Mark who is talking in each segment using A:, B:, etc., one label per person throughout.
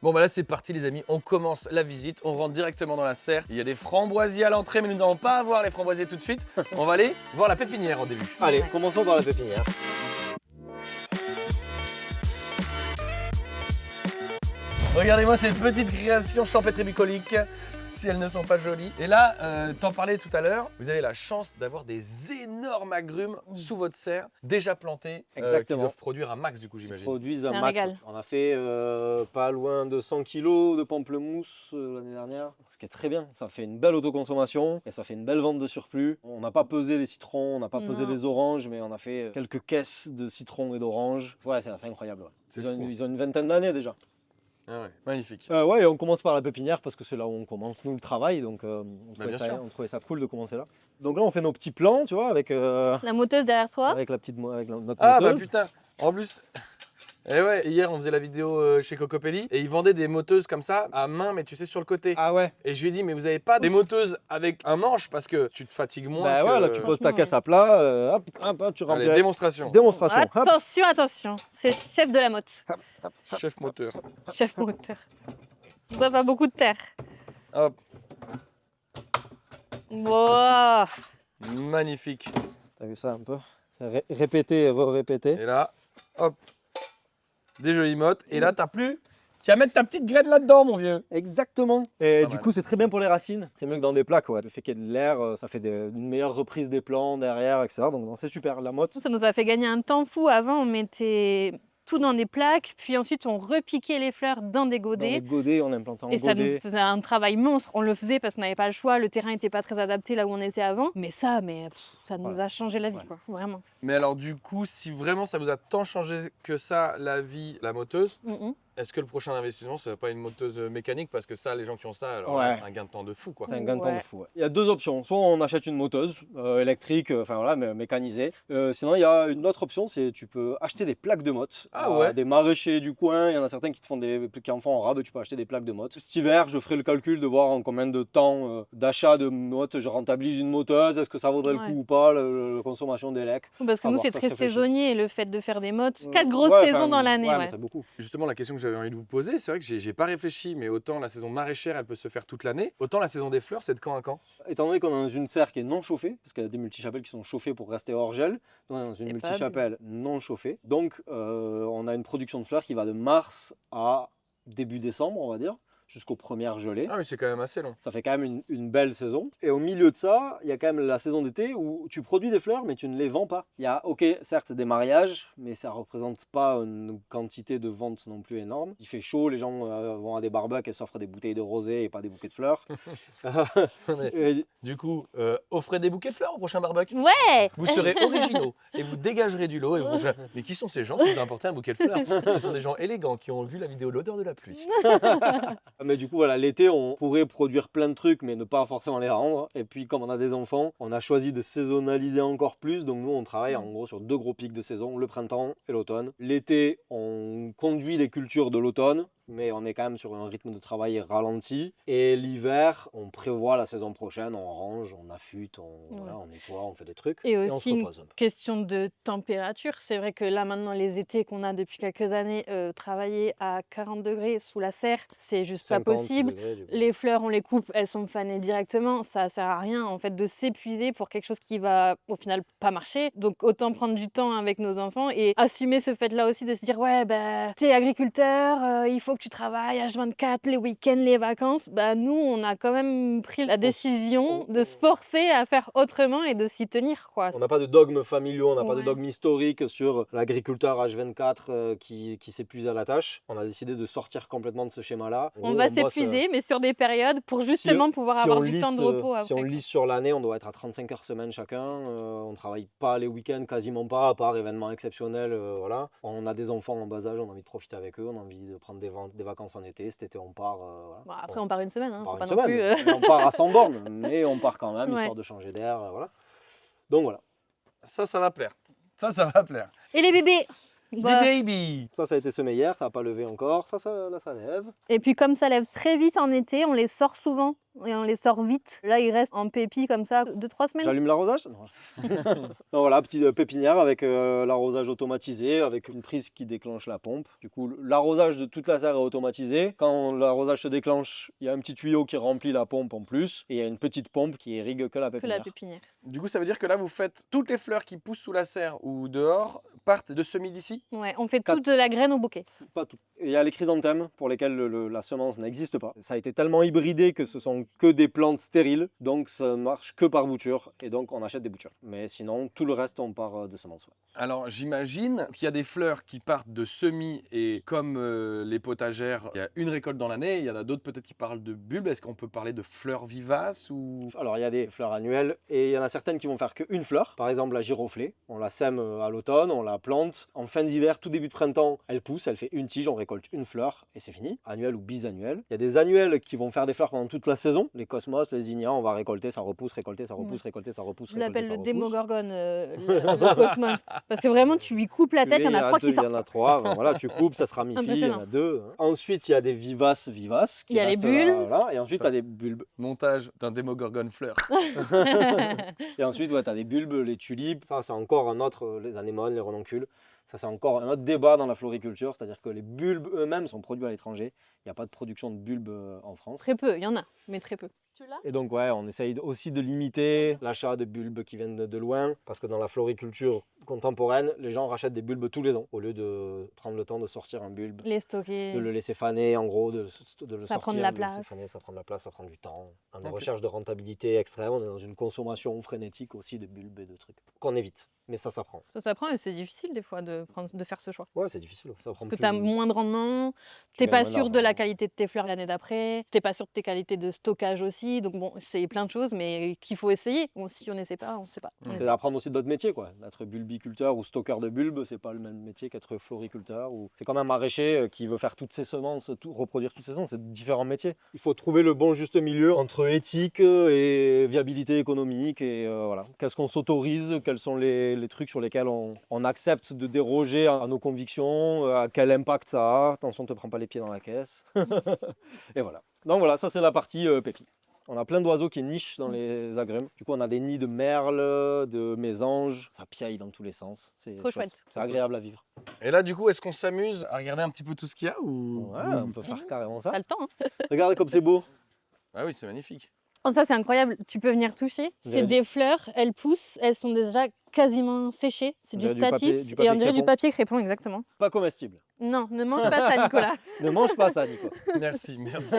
A: Bon bah là c'est parti les amis, on commence la visite, on rentre directement dans la serre. Il y a des framboisiers à l'entrée mais nous n'allons pas voir les framboisiers tout de suite. On va aller voir la pépinière au début.
B: Allez, commençons par la pépinière.
A: Regardez-moi ces petites créations champêtres et bucoliques, si elles ne sont pas jolies. Et là, t'en parlais tout à l'heure, vous avez la chance d'avoir des énormes agrumes sous votre serre, déjà plantés, qui
B: Exactement.
A: doivent produire un max du coup j'imagine.
B: Produisent
C: C'est
B: un
C: un
B: max.
C: régal.
B: On a fait pas loin de 100 kg de pamplemousse l'année dernière, ce qui est très bien. Ça fait une belle autoconsommation et ça fait une belle vente de surplus. On n'a pas pesé les citrons, on n'a pas pesé
C: Non.
B: les oranges, mais on a fait quelques caisses de citrons et d'oranges. Ouais, c'est incroyable. Ouais.
A: C'est
B: Ils ont,
A: fou.
B: ils ont une vingtaine d'années déjà.
A: Ah ouais, magnifique.
B: Ouais, et on commence par la pépinière parce que c'est là où on commence nous le travail, donc
A: bien sûr.
B: on trouvait ça cool de commencer là. Donc là on fait nos petits plans, tu vois, avec,
C: La moteuse derrière toi.
B: avec notre
A: Ah bah
B: moteuse.
A: putain, en plus... Et ouais, hier on faisait la vidéo chez Cocopelli et ils vendaient des moteuses comme ça à main mais tu sais sur le côté.
B: Ah ouais.
A: Et je lui ai dit mais vous avez pas des moteuses avec un manche parce que tu te fatigues moins
B: Bah
A: que...
B: ouais, là tu poses ta caisse à plat, hop, tu remplis.
A: Allez, démonstration.
B: Démonstration. Hop.
C: Attention, attention. C'est chef de la motte.
A: Chef moteur.
C: Chef moteur. On voit pas beaucoup de terre.
A: Hop,
C: Wow.
A: magnifique.
B: T'as vu ça un peu? C'est répété et re-répété.
A: Et là, hop, des jolies mottes. Et là t'as plus qu'à mettre ta petite graine là-dedans mon vieux.
B: Exactement. Et
A: Pas
B: du
A: mal.
B: coup, c'est très bien pour les racines. C'est mieux que dans des plaques. Ouais. Le fait qu'il y ait de l'air, ça fait une meilleure reprise des plants derrière, etc. Donc non, c'est super. La motte.
C: Ça nous a fait gagner un temps fou. Avant, on mettait tout dans des plaques, puis ensuite on repiquait les fleurs dans des
B: Dans les
C: godets.
B: godets, on implante en
C: Et ça nous
B: godet.
C: faisait un travail monstre. On le faisait parce qu'on n'avait pas le choix. Le terrain n'était pas très adapté là où on était avant. Mais ça, ça nous
B: Voilà.
C: a changé la vie,
B: Ouais.
C: quoi. Vraiment.
A: Mais alors du coup, si vraiment ça vous a tant changé que ça, la vie, la moteuse,
C: Mhm.
A: est-ce que le prochain investissement, ce n'est pas une moteuse mécanique? Parce que ça, les gens qui ont ça, alors
B: Ouais.
A: là, c'est un gain de temps de fou quoi.
B: C'est un gain de temps de
C: Ouais.
B: fou. Ouais. Il y a deux options. Soit on achète une moteuse électrique, enfin voilà, mais mécanisée. Sinon, il y a une autre option, c'est tu peux acheter des plaques de motte.
A: Ah ouais.
B: Des maraîchers du coin, il y en a certains qui en font en rab, tu peux acheter des plaques de motte. Cet hiver, je ferai le calcul de voir en combien de temps d'achat de motte je rentabilise une moteuse, est-ce que ça vaudrait
C: Ouais.
B: le coup ou pas, la consommation d'élec.
C: Parce que
B: À
C: nous,
B: voir,
C: c'est
B: ça
C: très
B: se réfléchit.
C: saisonnier, le fait de faire des mottes. 4 grosses
B: Ouais,
C: saisons
B: enfin,
C: dans l'année.
B: ouais,
C: Ouais.
B: mais c'est beaucoup.
A: Justement, la question que j'avais envie de vous poser, c'est vrai que j'ai pas réfléchi, mais autant la saison maraîchère, elle peut se faire toute l'année, autant la saison des fleurs, c'est de quand à quand?
B: Étant donné qu'on est dans une serre qui est non chauffée, parce qu'il y a des multichapelles qui sont chauffées pour rester hors gel, nous on est dans une
C: C'est pas
B: multichapelle non chauffée. Donc on a une production de fleurs qui va de mars à début décembre, on va dire, jusqu'aux premières gelées.
A: Ah oui, c'est quand même assez long.
B: Ça fait quand même une belle saison. Et au milieu de ça, il y a quand même la saison d'été où tu produis des fleurs, mais tu ne les vends pas. Il y a, ok, certes, des mariages, mais ça ne représente pas une quantité de vente non plus énorme. Il fait chaud, les gens vont à des barbecues et s'offrent des bouteilles de rosé et pas des bouquets de fleurs. Et
A: Du coup, offrez des bouquets de fleurs au prochain barbecue.
C: Ouais.
A: Vous serez originaux et vous dégagerez du lot et vous serez... Mais qui sont ces gens qui vous ont apporté un bouquet de fleurs? Ce sont des gens élégants qui ont vu la vidéo L'odeur de la pluie.
B: Mais du coup, voilà, l'été, on pourrait produire plein de trucs, mais ne pas forcément les rendre. Et puis, comme on a des enfants, on a choisi de saisonnaliser encore plus. Donc, nous, on travaille en gros sur deux gros pics de saison, le printemps et l'automne. L'été, on conduit les cultures de l'automne, mais on est quand même sur un rythme de travail ralenti. Et l'hiver, on prévoit la saison prochaine, on range, on affûte, voilà, on nettoie, on fait des trucs.
C: Et
B: on se
C: aussi une
B: repose un peu.
C: question de température. C'est vrai que là, maintenant, les étés qu'on a depuis quelques années, travailler à 40 degrés sous la serre, c'est juste pas
B: 50
C: possible.
B: degrés, du coup.
C: Les fleurs, on les coupe, elles sont fanées directement. Ça sert à rien, en fait, de s'épuiser pour quelque chose qui va, au final, pas marcher. Donc, autant prendre du temps avec nos enfants et assumer ce fait-là aussi de se dire, ouais, bah, t'es agriculteur, il faut que tu travailles H24, les week-ends, les vacances. Bah, nous, on a quand même pris la décision de se forcer à faire autrement et de s'y tenir, quoi.
B: On n'a pas de dogmes familiaux, on n'a pas de
C: Ouais.
B: dogme historique sur l'agriculteur H24 qui s'épuise à la tâche. On a décidé de sortir complètement de ce schéma-là. En
C: On
B: gros,
C: va
B: bosse,
C: s'épuiser, mais sur des périodes pour justement pouvoir avoir
B: on
C: du temps de
B: lisse,
C: repos
B: Si on
C: après.
B: lisse sur l'année, on doit être à 35 heures semaine chacun. On ne travaille pas les week-ends, quasiment pas, à part événements exceptionnels. Voilà. On a des enfants en bas âge, on a envie de profiter avec eux, on a envie de prendre des vacances en été. Cet été, on part. Voilà.
C: Bon, après, on part une semaine, hein,
B: On
C: faut
B: part
C: pas
B: une
C: non
B: semaine.
C: plus.
B: On part à 100 bornes, mais on part quand même,
C: Ouais.
B: histoire de changer d'air. Voilà. Donc voilà.
A: Ça va plaire. Ça va plaire.
C: Et les bébés? Bah,
A: Des babies.
B: Ça a été semé hier, ça n'a pas levé encore. Là, ça lève.
C: Et puis comme ça lève très vite en été, on les sort souvent et on les sort vite. Là, ils restent en pépi comme ça 2-3 semaines.
B: J'allume l'arrosage? Non. Non, voilà, petite pépinière avec l'arrosage automatisé, avec une prise qui déclenche la pompe. Du coup, l'arrosage de toute la serre est automatisé. Quand l'arrosage se déclenche, il y a un petit tuyau qui remplit la pompe en plus. Et il y a une petite pompe qui irrigue que la
C: Que
B: pépinière.
C: la pépinière.
A: Du coup, ça veut dire que là, vous faites toutes les fleurs qui poussent sous la serre ou dehors partent de semis d'ici.
C: Ouais, on fait
B: Quatre.
C: toute de la graine au bouquet.
B: Pas tout. Il y a les chrysanthèmes pour lesquels la semence n'existe pas. Ça a été tellement hybridé que ce sont que des plantes stériles, donc ça marche que par bouture, et donc on achète des boutures. Mais sinon, tout le reste, on part de semences. Ouais.
A: Alors, j'imagine qu'il y a des fleurs qui partent de semis et comme les potagères, il y a une récolte dans l'année. Il y en a d'autres peut-être qui parlent de bulbes. Est-ce qu'on peut parler de fleurs vivaces ou...
B: Alors il y a des fleurs annuelles, et il y en a certaines qui vont faire qu'une fleur. Par exemple la giroflée, on la sème à l'automne, on la plante. En fin d'hiver, tout début de printemps, elle pousse, elle fait une tige, on récolte une fleur, et c'est fini. Annuelle ou bisannuelle. Il y a des annuelles qui vont faire des fleurs pendant toute la saison. Les cosmos, les zinnias, on va récolter, ça repousse, récolter, ça repousse, récolter, ça repousse,
C: Je
B: récolter,
C: l'appelle
B: ça
C: le
B: repousse.
C: démogorgone, le cosmos. Parce que vraiment, tu lui coupes la tête, il y en a 3 qui
B: Il y
C: sortent.
B: en a 3, ben voilà, tu coupes, ça se ramifie, il y en a
C: Impressionnant.
B: 2. Ensuite, il y a des vivaces qui
C: Il y a les
B: restent là,
C: bulbes.
B: voilà. Et ensuite, tu as des bulbes.
A: Montage d'un démogorgone fleur.
B: Et ensuite, ouais, tu as des bulbes, les tulipes. Ça, c'est encore un autre, les anémones, les renoncules. Ça, c'est encore un autre débat dans la floriculture. C'est-à-dire que les bulbes eux-mêmes sont produits à l'étranger. Il n'y a pas de production de bulbes en France.
C: Très peu, il y en a, mais très peu. Tu l'as?
B: Et donc, ouais, on essaye aussi de limiter l'achat de bulbes qui viennent de loin. Parce que dans la floriculture contemporaine, les gens rachètent des bulbes tous les ans. Au lieu de prendre le temps de sortir un bulbe,
C: Les stocker.
B: de le laisser faner, en gros, de le
C: Ça
B: sortir,
C: prend de la
B: de le laisser
C: place.
B: faner, ça prend de la place, ça prend du temps. On
A: Ok.
B: recherche de rentabilité extrême, on est dans une consommation frénétique aussi de bulbes et de trucs. Qu'on évite, mais ça prend.
C: Ça s'apprend et c'est difficile des fois de faire ce choix.
B: Ouais, c'est difficile, ça prend
C: Parce que
B: plus-
C: tu as moins de rendement,
B: tu
C: t'es
B: gagnes
C: pas
B: moins
C: sûr de
B: d'argent.
C: la qualité de tes fleurs l'année d'après, t'es pas sûr de tes qualités de stockage aussi. Donc bon, c'est plein de choses, mais qu'il faut essayer. Bon, si on n'essaie pas, on sait pas. On
A: Mm.
B: C'est
C: essaie.
B: d'apprendre aussi d'autres métiers, quoi. Être bulbiculteur ou stockeur de bulbes, c'est pas le même métier qu'être floriculteur. Ou... C'est comme un maraîcher qui veut faire toutes ses semences, reproduire toutes ses semences, c'est différents métiers. Il faut trouver le bon juste milieu entre éthique et viabilité économique. Et voilà. Qu'est-ce qu'on s'autorise, quels sont les trucs sur lesquels on accepte de déroger à nos convictions, à quel impact ça a. Attention, ne te prends pas les pieds dans la caisse. Et voilà. Donc voilà, ça c'est la partie pépi. On a plein d'oiseaux qui nichent dans les agrumes. Du coup, on a des nids de merles, de mésanges. Ça piaille dans tous les sens. C'est
C: trop chouette.
B: C'est agréable à vivre.
A: Et là, du coup, est-ce qu'on s'amuse à regarder un petit peu tout ce qu'il y a ou...
B: Ouais, on peut faire carrément ça.
C: T'as le temps, hein.
B: Regardez comme c'est beau.
A: Ah oui, c'est magnifique.
C: Oh, ça, c'est incroyable. Tu peux venir toucher. C'est
B: dirait
C: des fleurs, elles poussent, elles sont déjà quasiment séchées. C'est
B: On
C: du
B: dirait du papier-
C: statis
B: du papier
C: et on dirait du
B: crépon.
C: papier crépon, exactement.
B: Pas comestible.
C: Non, ne mange pas ça, Nicolas.
B: Ne mange pas ça, Nico.
A: Merci, merci.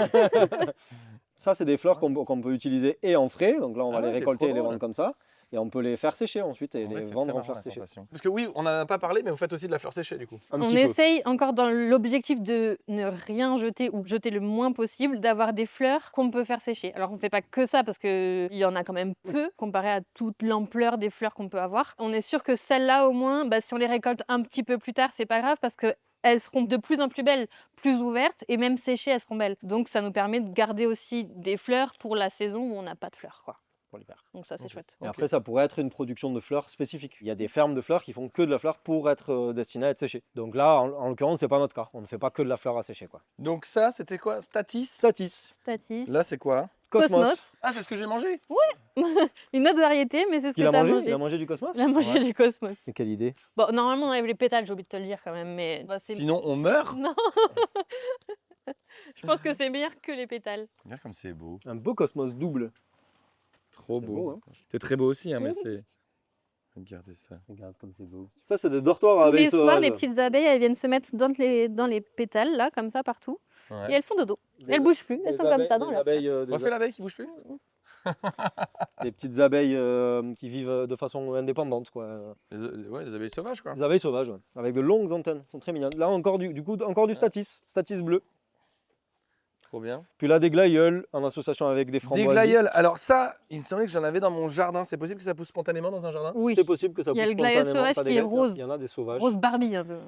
B: Ça, c'est des fleurs qu'on peut utiliser et en frais. Donc là, on va
A: Ah
B: les
A: ouais, c'est
B: récolter et
A: trop
B: les
A: drôle.
B: vendre comme ça. Et on peut les faire sécher ensuite et
A: En vrai,
B: les
A: c'est
B: vendre
A: très
B: en
A: marrant,
B: fleurs
A: la
B: séchées.
A: sensation. Parce que oui, on n'en a pas parlé, mais vous faites aussi de la fleur séchée, du coup.
B: Un
C: On
B: petit peu.
C: essaye encore dans l'objectif de ne rien jeter ou jeter le moins possible, d'avoir des fleurs qu'on peut faire sécher. Alors on fait pas que ça parce qu'il y en a quand même peu comparé à toute l'ampleur des fleurs qu'on peut avoir. On est sûr que celles-là au moins, bah, si on les récolte un petit peu plus tard, c'est pas grave parce que elles seront de plus en plus belles, plus ouvertes et même séchées, elles seront belles. Donc ça nous permet de garder aussi des fleurs pour la saison où on n'a pas de fleurs, quoi.
B: Pour l'hiver.
C: Donc ça c'est
A: Ok.
C: chouette.
B: Et après, ça pourrait être une production de fleurs spécifique. Il y a des fermes de fleurs qui font que de la fleur pour être destinées à être séchées. Donc là, en l'occurrence, c'est pas notre cas. On ne fait pas que de la fleur à sécher, quoi.
A: Donc ça, c'était quoi? Statis?
B: Statis,
C: Statis.
A: Là, c'est quoi?
B: Cosmos.
A: Ah, c'est ce que j'ai mangé?
C: Une autre variété, mais c'est ce
B: Qu'il
C: que
B: a
C: tu as
B: mangé
C: mangé.
B: Il a mangé du cosmos
C: Il a mangé
A: Ouais.
C: du cosmos.
B: Mais quelle idée.
C: Bon, normalement, on enlève les pétales, j'ai oublié de te le dire quand même, mais... bah, c'est-
A: Sinon, on meurt?
C: Non. Je pense que c'est meilleur que les pétales.
A: Regarde comme c'est beau.
B: Un beau cosmos double.
A: Trop
B: C'est
A: beau.
B: beau, hein.
A: T'es très beau aussi, hein, mais
C: Oui.
A: c'est... Regardez ça.
B: Regarde comme c'est beau. Ça, c'est des dortoirs à
C: Tous
B: abeilles
C: les soirs,
B: sauvages.
C: les petites abeilles, elles viennent se mettre dans les pétales, là, comme ça, partout.
A: Ouais.
C: Et elles font dodo.
B: Des-
C: Elles bougent plus, elles
B: des
C: sont comme
B: abeilles-
C: ça dans
B: des
C: leur
B: abeilles, des
A: Refais l'abeille qui bouge plus?
B: des petites abeilles qui vivent de façon indépendante, quoi.
A: Ouais, des abeilles sauvages, quoi.
B: Des abeilles sauvages, ouais. Avec de longues antennes, elles sont très mignonnes. Là encore encore du statis bleu.
A: Trop bien.
B: Puis là des glaïeuls en association avec des
A: Des
B: framboisiers.
A: glaïeuls. Alors ça, il me semblait que j'en avais dans mon jardin. C'est possible que ça pousse spontanément dans un jardin?
C: Oui,
B: C'est possible que ça
C: Il y a
B: pousse
C: le glaïeul
B: spontanément,
C: sauvage
B: pas des
C: qui est
B: glaïeuls,
C: rose.
B: Il y en a des sauvages.
C: rose Barbie un peu.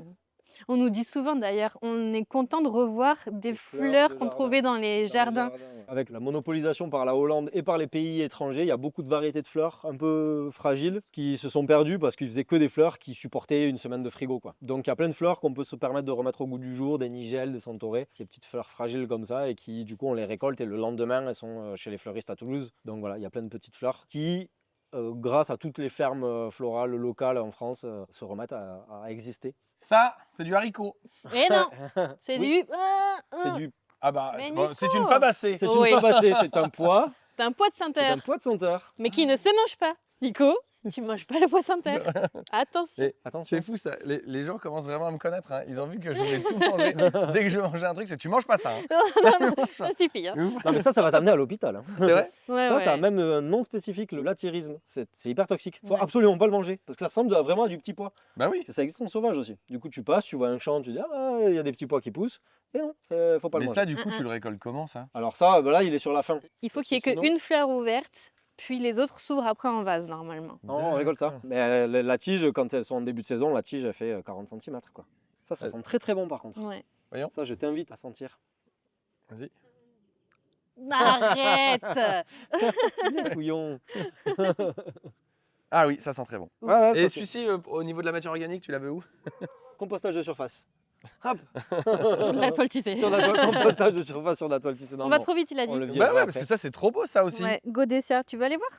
C: On nous dit souvent d'ailleurs, on est content de revoir des fleurs
B: de
C: qu'on
B: jardin.
C: trouvait dans les jardins.
B: Avec la monopolisation par la Hollande et par les pays étrangers, il y a beaucoup de variétés de fleurs un peu fragiles qui se sont perdues parce qu'ils faisaient que des fleurs qui supportaient une semaine de frigo, quoi. Donc il y a plein de fleurs qu'on peut se permettre de remettre au goût du jour, des nigelles, des centaurées, des petites fleurs fragiles comme ça et qui du coup on les récolte et le lendemain elles sont chez les fleuristes à Toulouse. Donc voilà, il y a plein de petites fleurs qui grâce à toutes les fermes florales locales en France, se remettent à exister.
A: Ça, c'est du haricot.
C: Et non, c'est
B: Oui,
C: du...
B: c'est du...
A: Ah bah,
C: Mais
A: bon, c'est une
C: Nico
A: fabacée.
B: C'est
C: Oui.
B: une fabacée, c'est un pois,
C: C'est un pois de
B: c'est
C: Saint-Terre,
B: un pois de senteur.
C: mais qui ne se mange pas. Nico, tu manges pas le pois Saint-Terre. Attention.
A: Et
B: Attention.
A: c'est fou ça, les gens commencent vraiment à me connaître. Hein. Ils ont vu que je voulais tout manger. Dès que je mangeais un truc, c'est tu manges pas ça. Hein.
C: Non, ça suffit. Hein.
B: Non mais ça va t'amener à l'hôpital. Hein.
A: C'est vrai?
C: Ouais,
B: Ça,
C: ouais.
B: ça a même un nom spécifique, le latyrisme. C'est hyper toxique. Faut
C: Ouais.
B: absolument pas le manger parce que ça ressemble vraiment à du petit pois.
A: Bah oui.
B: Ça existe en sauvage aussi. Du coup, tu passes, tu vois un champ, tu dis ah il y a des petits pois qui poussent. Et non, faut pas
A: Mais
B: le manger.
A: ça, du coup, tu le récoltes comment ça?
B: Alors ça, bah là, il est sur la fin.
C: Il faut
B: Parce
C: qu'il y ait
B: que sinon-
C: qu'une fleur ouverte, puis les autres s'ouvrent après en vase normalement.
B: Non, on récolte ça.
A: D'accord.
B: Mais la tige, quand elles sont en début de saison, la tige, elle fait 40 cm quoi. Ça
A: Euh.
B: sent très très bon par contre.
C: Ouais.
B: Ça, je t'invite à sentir.
A: Vas-y.
C: Arrête.
B: Couillon.
A: Ah oui, ça sent très bon.
B: Voilà,
A: Et
B: ça, c'est
A: celui-ci, au niveau de la matière organique, tu l'avais où?
B: compostage de surface. Hop,
C: Sur de la toile tissée.
B: sur la toile, compostage de surface sur la toile tissée. Non,
C: On va
B: non.
C: trop vite, il a dit.
B: On le
A: Bah
B: virera
A: ouais, parce
B: après.
A: que ça, c'est trop beau ça aussi.
C: Ouais, Godessia, tu veux aller voir?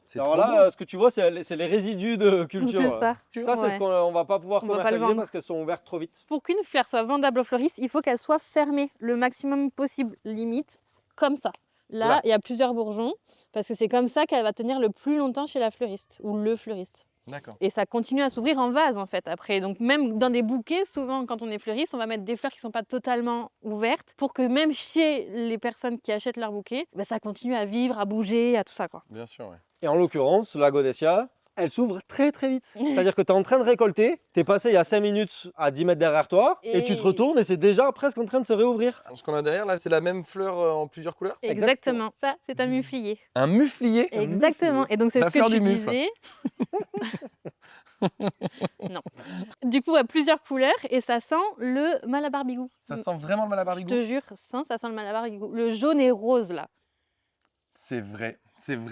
A: C'est
B: Alors
A: trop
B: là,
A: beau.
B: ce que tu vois, c'est les résidus de culture.
C: C'est ça.
B: Ça, c'est
C: Ouais.
B: ce qu'on va pas pouvoir
C: On va pas le
B: commercialiser
C: vendre.
B: parce qu'elles sont ouvertes trop vite.
C: Pour qu'une fleur soit vendable au fleuriste, il faut qu'elle soit fermée le maximum possible, limite comme ça. Là,
A: Là.
C: il y a plusieurs bourgeons, parce que c'est comme ça qu'elle va tenir le plus longtemps chez la fleuriste, ou le fleuriste.
A: D'accord.
C: Et ça continue à s'ouvrir en vase, en fait, après. Donc même dans des bouquets, souvent, quand on est fleuriste, on va mettre des fleurs qui ne sont pas totalement ouvertes, pour que même chez les personnes qui achètent leur bouquet, bah, ça continue à vivre, à bouger, à tout ça, quoi.
A: Bien sûr, ouais.
B: Et en l'occurrence, la Godessia, elle s'ouvre très très vite. C'est-à-dire que tu es en train de récolter, tu es passé il y a 5 minutes à 10 mètres derrière toi, et tu te
C: Et-
B: retournes et c'est déjà presque en train de se réouvrir.
A: Ce qu'on a derrière, là, c'est la même fleur en plusieurs couleurs?
C: Exactement. Ça, c'est un muflier.
A: Un muflier?
C: Exactement. Et donc, c'est
A: La
C: ce que
A: fleur
C: tu
A: du mufle.
C: disais. Non. Du coup, à plusieurs couleurs et ça sent le malabarbigou.
A: Ça sent vraiment le
C: Je
A: malabarbigou?
C: te jure, ça sent le malabarbigou. Le jaune et rose, là.
A: C'est vrai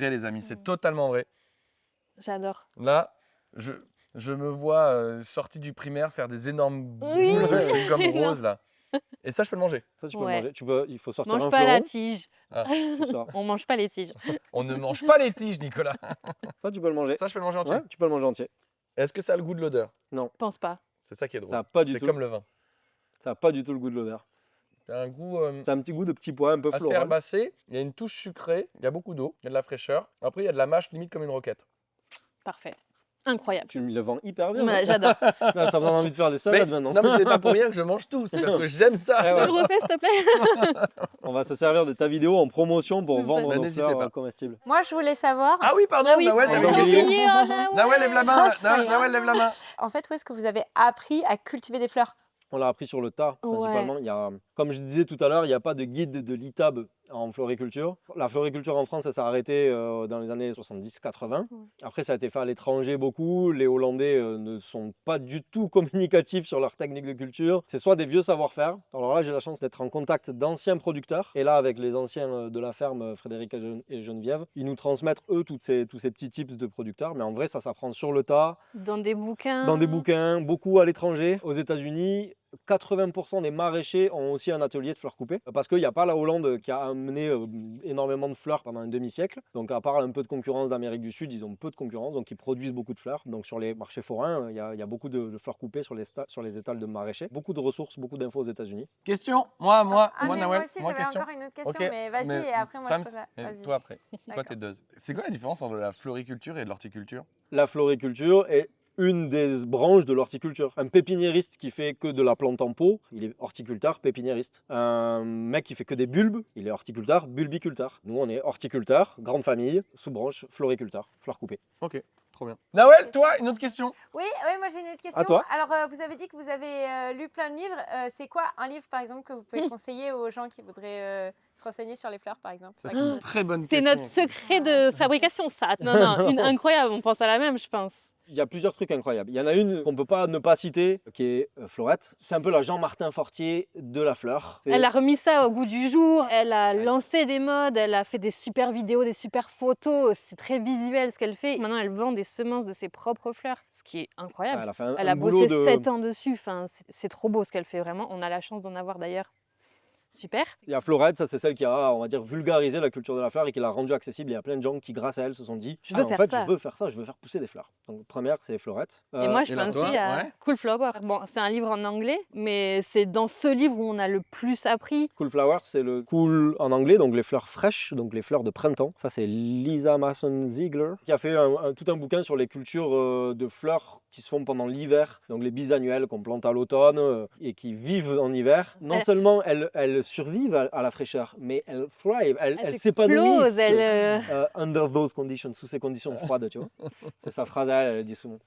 A: les amis, c'est totalement vrai.
C: J'adore.
A: Là, je me vois sorti du primaire faire des énormes
C: Oui,
A: boules de chewing-gum
C: énorme.
A: rose là. Et ça, je peux le manger.
B: Ça, tu peux
C: Ouais.
B: le manger. Il faut sortir
C: Mange
B: un
C: pas la
B: fleuron.
C: tige.
B: C'est ça.
C: On mange pas les tiges.
A: On ne mange pas les tiges, Nicolas.
B: Ça, tu peux le manger.
A: Ça, je peux le manger entier.
B: Ouais, tu peux le manger entier.
A: Est-ce que ça a le goût de l'odeur?
C: Je pense pas.
A: C'est ça qui est drôle.
B: Ça a pas du
A: C'est
B: tout.
A: comme le vin.
B: Ça n'a pas du tout le goût de l'odeur.
A: Ça a un goût
B: Ça a un petit goût de petit pois, un peu
A: assez
B: floral.
A: herbacé. Il y a une touche sucrée. Il y a beaucoup d'eau. Il y a de la fraîcheur. Après, il y a de la mâche limite comme une roquette.
C: Parfait. Incroyable.
B: Tu me le vends hyper bien.
C: Ouais,
B: hein.
C: j'adore.
B: Là, ça me donne envie de faire des
A: Mais,
B: salades maintenant.
A: non, mais c'est pas pour rien que je mange tout. C'est parce que j'aime ça.
B: Ouais,
C: Tu
B: ouais.
C: le refais, s'il te plaît?
B: On va se servir de ta vidéo en promotion pour
C: Ouais.
B: vendre
A: Bah,
B: nos
A: n'hésitez
B: fleurs
A: pas.
B: comestibles.
D: Moi, je voulais savoir,
A: Ah oui, pardon,
C: Ah oui,
A: Nawel,
B: on
A: t'avais
B: va
A: une
B: oublié.
A: question.
C: Oh, Nawel.
A: Nawel, lève la main.
D: Franchement,
A: Nawel, lève la main.
D: en fait, où est-ce que vous avez appris à cultiver des fleurs?
B: On l'a appris sur le tas,
C: Ouais.
B: principalement. Il y a, comme je disais tout à l'heure, il n'y a pas de guide de l'ITAB en floriculture. La floriculture en France, ça s'est arrêté dans les années 70-80.
C: Ouais.
B: Après, ça a été fait à l'étranger beaucoup. Les Hollandais ne sont pas du tout communicatifs sur leur technique de culture. C'est soit des vieux savoir-faire. Alors là, j'ai la chance d'être en contact d'anciens producteurs. Et là, avec les anciens de la ferme, Frédéric et Geneviève, ils nous transmettent, eux, tous ces petits tips de producteurs. Mais en vrai, ça s'apprend sur le tas,
C: Dans des bouquins.
B: dans des bouquins, beaucoup à l'étranger. Aux États-Unis, 80% des maraîchers ont aussi un atelier de fleurs coupées parce qu'il n'y a pas la Hollande qui a amené énormément de fleurs pendant un demi-siècle. Donc à part un peu de concurrence d'Amérique du Sud, ils ont peu de concurrence, donc ils produisent beaucoup de fleurs. Donc sur les marchés forains, il y a beaucoup de fleurs coupées sur les étals de maraîchers. Beaucoup de ressources, beaucoup d'infos aux États-Unis.
A: Question. Moi,
D: Mais
A: Nawel.
D: moi aussi, j'avais
A: question.
D: encore une autre question,
A: Ok,
D: mais vas-y,
A: mais
D: et après, moi,
A: Frams,
D: je pose
A: et
D: la... Vas-y.
A: toi après. Toi,
D: D'accord.
A: t'es deux. C'est quoi la différence entre la floriculture et de l'horticulture?
B: La floriculture est une des branches de l'horticulture. Un pépiniériste qui fait que de la plante en pot, il est horticulteur, pépiniériste. Un mec qui fait que des bulbes, il est horticulteur, bulbiculteur. Nous, on est horticulteur, grande famille, sous-branche, floriculteur, fleurs coupées.
A: Ok, trop bien. Nawel, toi, une autre question?
D: Oui, oui, moi j'ai une autre question.
B: toi.
D: Alors, vous avez dit que vous avez lu plein de livres. C'est quoi un livre, par exemple, que vous pouvez conseiller aux gens qui voudraient se renseigner sur les fleurs, par exemple?
A: Ça, c'est une très bonne
C: C'est
A: question.
C: notre secret de fabrication, ça. Non, non, incroyable. On pense à la même, je pense.
B: Il y a plusieurs trucs incroyables. Il y en a une qu'on ne peut pas ne pas citer, qui est Fleurette. C'est un peu la Jean-Martin Fortier de la fleur.
C: Elle a remis ça au goût du jour, elle a lancé des modes, elle a fait des super vidéos, des super photos, c'est très visuel ce qu'elle fait. Maintenant, elle vend des semences de ses propres fleurs, ce qui est incroyable.
B: Elle a fait un,
C: Elle
B: un
C: a
B: boulot
C: bossé
B: de...
C: 7 ans dessus, enfin, c'est trop beau ce qu'elle fait vraiment. On a la chance d'en avoir d'ailleurs. Super.
B: Il y a Fleurette, ça c'est celle qui a, on va dire, vulgarisé la culture de la fleur et qui l'a rendue accessible. Il y a plein de gens qui, grâce à elle, se sont dit
C: Je veux
B: en
C: faire
B: fait,
C: ça.
B: je veux faire ça, je veux faire pousser des fleurs. Donc première, c'est Fleurette.
C: Et moi, je
A: et là,
C: pense
A: toi,
C: aussi à
A: ouais.
C: Cool Flower. Bon, c'est un livre en anglais, mais c'est dans ce livre où on a le plus appris.
B: Cool Flowers, c'est le cool en anglais, donc les fleurs fraîches, donc les fleurs de printemps. Ça, c'est Lisa Mason Ziegler qui a fait tout un bouquin sur les cultures de fleurs qui se font pendant l'hiver. Donc les bisannuelles qu'on plante à l'automne et qui vivent en hiver. Non seulement elles survivent à la fraîcheur, mais elles thrive, elles s'épanouissent under those conditions, sous ces conditions froides, tu vois. C'est sa phrase, elle dit souvent.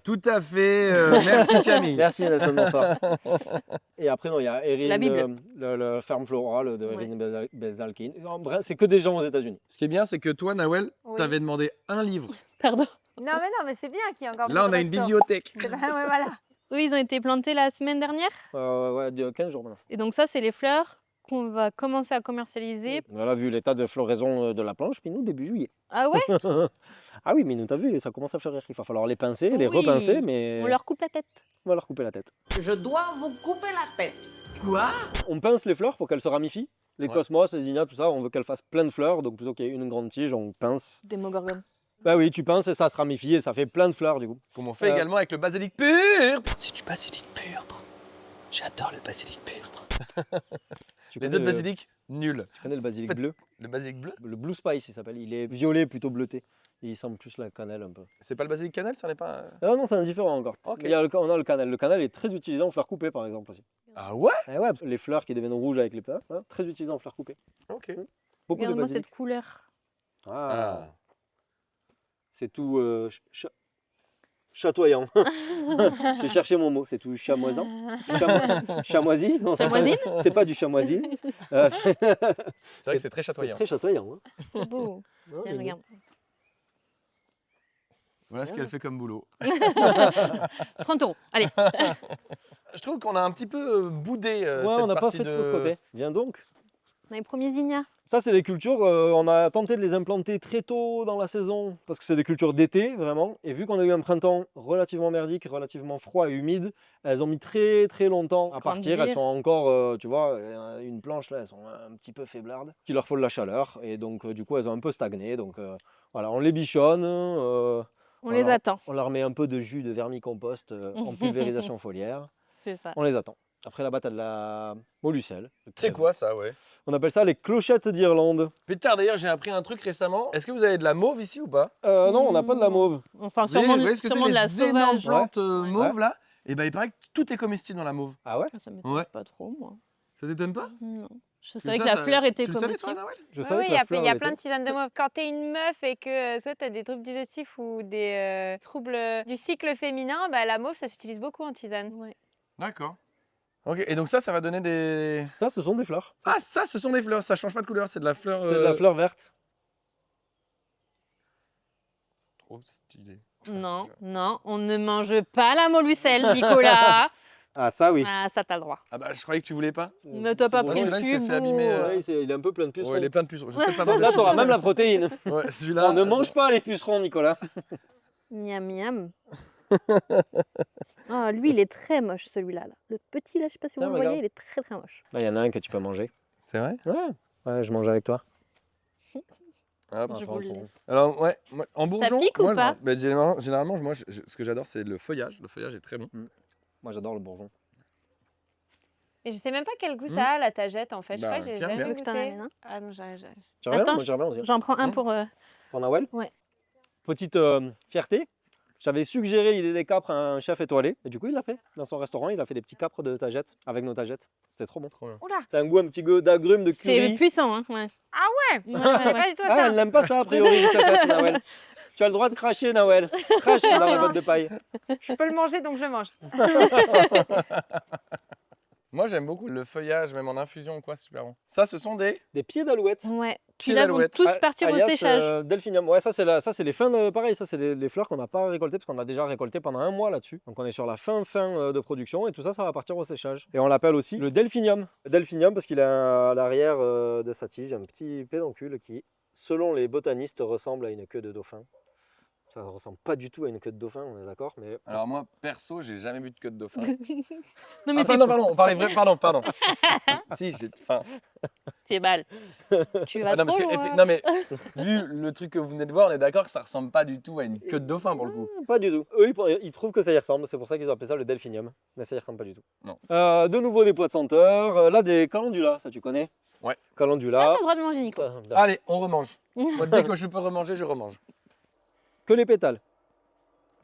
A: Tout à fait. Merci Camille.
B: Merci Nelson Montfort. Et après, non, il y a Erin,
C: La Bible.
B: le Ferme Floral de
C: Ouais.
B: Erin Bezalkin. En bref, c'est que des gens aux États-Unis.
A: Ce qui est bien, c'est que toi, Nawel,
D: Oui.
A: t'avais demandé un livre.
C: Pardon.
D: Non, mais c'est bien qu'il y ait encore
A: Là,
D: plus
A: on
D: de
A: a une
D: ressources.
A: bibliothèque.
D: C'est pas- ouais, voilà.
C: Oui, ils ont été plantés la semaine dernière.
B: Ouais, de 15 jours maintenant.
C: Et donc ça, c'est les fleurs qu'on va commencer à commercialiser.
B: Voilà, vu l'état de floraison de la planche, Minou, début juillet.
C: Ah ouais?
B: Ah oui, Minou, t'as vu, ça commence à fleurir. Il va falloir les pincer, les
C: Oui.
B: repincer, mais
C: On leur coupe la tête.
B: on va leur couper la tête.
E: Je dois vous couper la tête. Quoi?
B: On pince les fleurs pour qu'elles se ramifient. Les
A: Ouais.
B: cosmos, les zinnias, tout ça, on veut qu'elles fassent plein de fleurs. Donc plutôt qu'il y ait une grande tige, on pince.
C: Des Demogorgon.
B: Bah oui, tu pinces et ça se ramifie et ça fait plein de fleurs du coup.
A: Comme on fait également avec le basilic pur.
F: C'est du basilic purpre. J'adore le basilic purpre.
B: Tu
A: Les
B: connais
A: autres
B: le-
A: basilic, nul.
B: Tu connais le basilic
A: Faites-
B: bleu?
A: Le basilic bleu,
B: Le Blue Spice, il s'appelle. Il est violet plutôt bleuté. Et il semble plus la cannelle un peu.
A: c'est pas le basilic cannelle, ça n'est pas.
B: Ah non, c'est indifférent encore.
A: Ok.
B: Il y a on a le cannelle. Le cannelle est très utilisé en fleurs coupées par exemple aussi.
A: Ah ouais.
B: Eh ouais, parce que les fleurs qui deviennent rouges avec les fleurs, très utilisées en fleurs coupées.
A: Ok.
B: Beaucoup de
C: Regarde-moi
B: basilic.
C: cette couleur.
B: Ah, c'est tout chatoyant. J'ai cherché mon mot, c'est tout chamoisant. Chamoisi non, c'est pas-
C: Chamoisine?
B: c'est pas du chamoisi. C'est
A: C'est vrai que c'est très
B: c'est
A: chatoyant.
B: très chatoyant. Hein.
C: C'est beau.
B: Non,
C: Tiens,
B: mais
C: regarde.
A: Voilà ce qu'elle fait comme boulot.
C: 30 €. Allez.
A: Je trouve qu'on a un petit peu boudé
B: Ouais,
A: cette
B: on n'a pas
A: partie
B: fait trop ce côté. Viens donc.
C: On a les premiers zinnias.
B: Ça, c'est des cultures, on a tenté de les implanter très tôt dans la saison, parce que c'est des cultures d'été, vraiment. Et vu qu'on a eu un printemps relativement merdique, relativement froid et humide, elles ont mis très très longtemps à partir. Elles
C: Grandir.
B: sont encore, tu vois, une planche là, elles sont un petit peu faiblardes. Il leur faut de la chaleur, et donc du coup, elles ont un peu stagné. Donc voilà, on les bichonne,
C: On
B: Voilà.
C: les attend.
B: on leur met un peu de jus de vermicompost en pulvérisation foliaire.
C: C'est ça.
B: On les attend. Après là-bas, tu as de la molucelle.
A: C'est quoi ça, ouais?
B: On appelle ça les clochettes d'Irlande.
A: Putain, d'ailleurs, j'ai appris un truc récemment. Est-ce que vous avez de la mauve ici ou pas?
B: Non, on n'a pas de la mauve.
C: Enfin,
A: Vous voyez-
C: sûrement,
A: vous voyez ce que
C: sûrement
A: c'est,
C: de la
A: les énormes
C: sauvage.
A: plantes
C: Ouais.
A: mauves là? Et ben il paraît que tout est comestible dans la mauve.
B: Ah ouais?
C: Ça m'étonne
A: Ouais.
C: pas trop, moi.
A: Ça t'étonne pas?
C: Non. Je
A: Tu
C: savais
A: sais
C: que la
A: ça-
C: fleur était
A: Tu le savais toi,
C: comestible.
A: Nawel?
B: Je
D: Ouais,
B: savais
D: oui,
B: que
D: il y
B: la
D: a,
B: fleur
D: il y a
B: elle
D: plein
B: était-
D: de tisanes de mauve. Quand t'es une meuf et que soit t'as des troubles digestifs ou des troubles du cycle féminin, bah, la mauve ça s'utilise beaucoup en tisane.
C: Ouais.
A: D'accord. Ok, et donc ça va donner des.
B: Ça, ce sont des fleurs.
A: Ah, ça, ce sont des fleurs, ça change pas de couleur, c'est de la fleur.
B: C'est de la fleur verte.
A: Trop stylé.
C: Non, non, on ne mange pas la molucelle, Nicolas.
B: Ah, ça, oui.
C: Ah, ça, t'as le droit.
A: Ah bah, je croyais que tu voulais pas.
C: Ne t'as pas
B: Bon,
C: pris
A: celui-là,
C: le
A: il s'est
C: cube
A: fait abîmer,
B: Ouais, il est un peu plein de pucerons.
A: Ouais, il est plein de pucerons. Je vais peut-être pas manger
B: Là, tu auras
A: celui-là.
B: même la protéine.
A: Ouais, celui-là.
B: On ne mange pas les pucerons, Nicolas.
C: Miam, miam. Ah, lui, il est très moche, celui-là. Là. Le petit, là, je sais pas si vous
B: Tiens,
C: le voyez,
B: regarde.
C: il est très, très moche.
B: Là, il y en a un que tu peux manger.
A: C'est vrai?
B: Ouais, je mange avec toi.
A: Hop.
B: Ah,
C: Je
B: ça
C: vous
B: rend
C: le
B: trop
C: laisse.
A: Alors, ouais, en bourgeon.
C: pique ou
A: moi,
C: pas
A: bah, généralement, moi, ce que j'adore, c'est le feuillage. Le feuillage est très bon.
B: Moi, j'adore le bourgeon.
D: Et je sais même pas quel goût ça a la tagette en fait. Je
A: Bah,
D: crois que j'ai
A: tiens,
D: jamais
A: bien.
C: Tu veux que t'en
D: goûté.
C: amènes un?
D: Ah non, j'arrive.
B: Tu reviens?
C: Attends,
B: Moi, je reviens aussi.
C: J'en prends un
A: Hum.
C: pour...
B: Pour Nawel?
C: Ouais.
B: Petite fierté. J'avais suggéré l'idée des capres à un chef étoilé. Et du coup, il l'a fait. Dans son restaurant, il a fait des petits capres de tagettes avec nos tagettes. C'était trop bon.
A: Trop bien.
D: Oula.
B: C'est un goût un petit goût d'agrumes, de
C: C'est
B: curry.
C: puissant, hein. Ouais.
D: Ah ouais.
C: Ouais,
D: C'est
C: ouais.
D: pas du tout
B: Ah,
D: ça.
B: elle n'aime pas ça, a priori, vu sa tête, Nawel. Tu as le droit de cracher, Nawel. Crache dans la botte de paille.
D: Je peux le manger donc je le mange.
A: Moi, j'aime beaucoup le feuillage, même en infusion ou quoi, c'est super bon. Ça, ce sont des
B: Des pieds d'alouette.
C: Ouais. Puis
A: Pieds
C: là, vont
A: d'alouette.
C: tous
B: A-
C: partir au
B: alias,
C: séchage.
B: Delphinium. Ouais, ça c'est les fins pareil, ça c'est les fleurs qu'on n'a pas récoltées parce qu'on a déjà récolté pendant un mois là-dessus. Donc on est sur la fin de production et tout ça, ça va partir au séchage. Et on l'appelle aussi le delphinium. Le delphinium parce qu'il a à l'arrière de sa tige un petit pédoncule qui, selon les botanistes, ressemble à une queue de dauphin. Ça ne ressemble pas du tout à une queue de dauphin, on est d'accord, mais
A: Alors moi, perso, j'ai jamais vu de queue de dauphin.
C: Non, mais
A: Enfin, non, pardon, on parlait vrai. Pardon. Si, j'ai. Enfin.
C: t'es mal. Tu vas
A: Non, parce
C: trop
A: que,
C: loin.
A: non, mais vu le truc que vous venez de voir, on est d'accord que ça ressemble pas du tout à une queue de dauphin pour le coup.
B: pas du tout. Eux, ils trouvent que ça y ressemble, c'est pour ça qu'ils ont appelé ça le delphinium. Mais ça y ressemble pas du tout.
A: Non.
B: De nouveau des pois de senteur, là des calendulas, ça tu connais?
A: Ouais.
C: Ça,
B: Calendulas.
C: t'as le droit de manger, Nico.
A: Allez, on remange. Moi, dès que je peux remanger, je remange.
B: Que les pétales,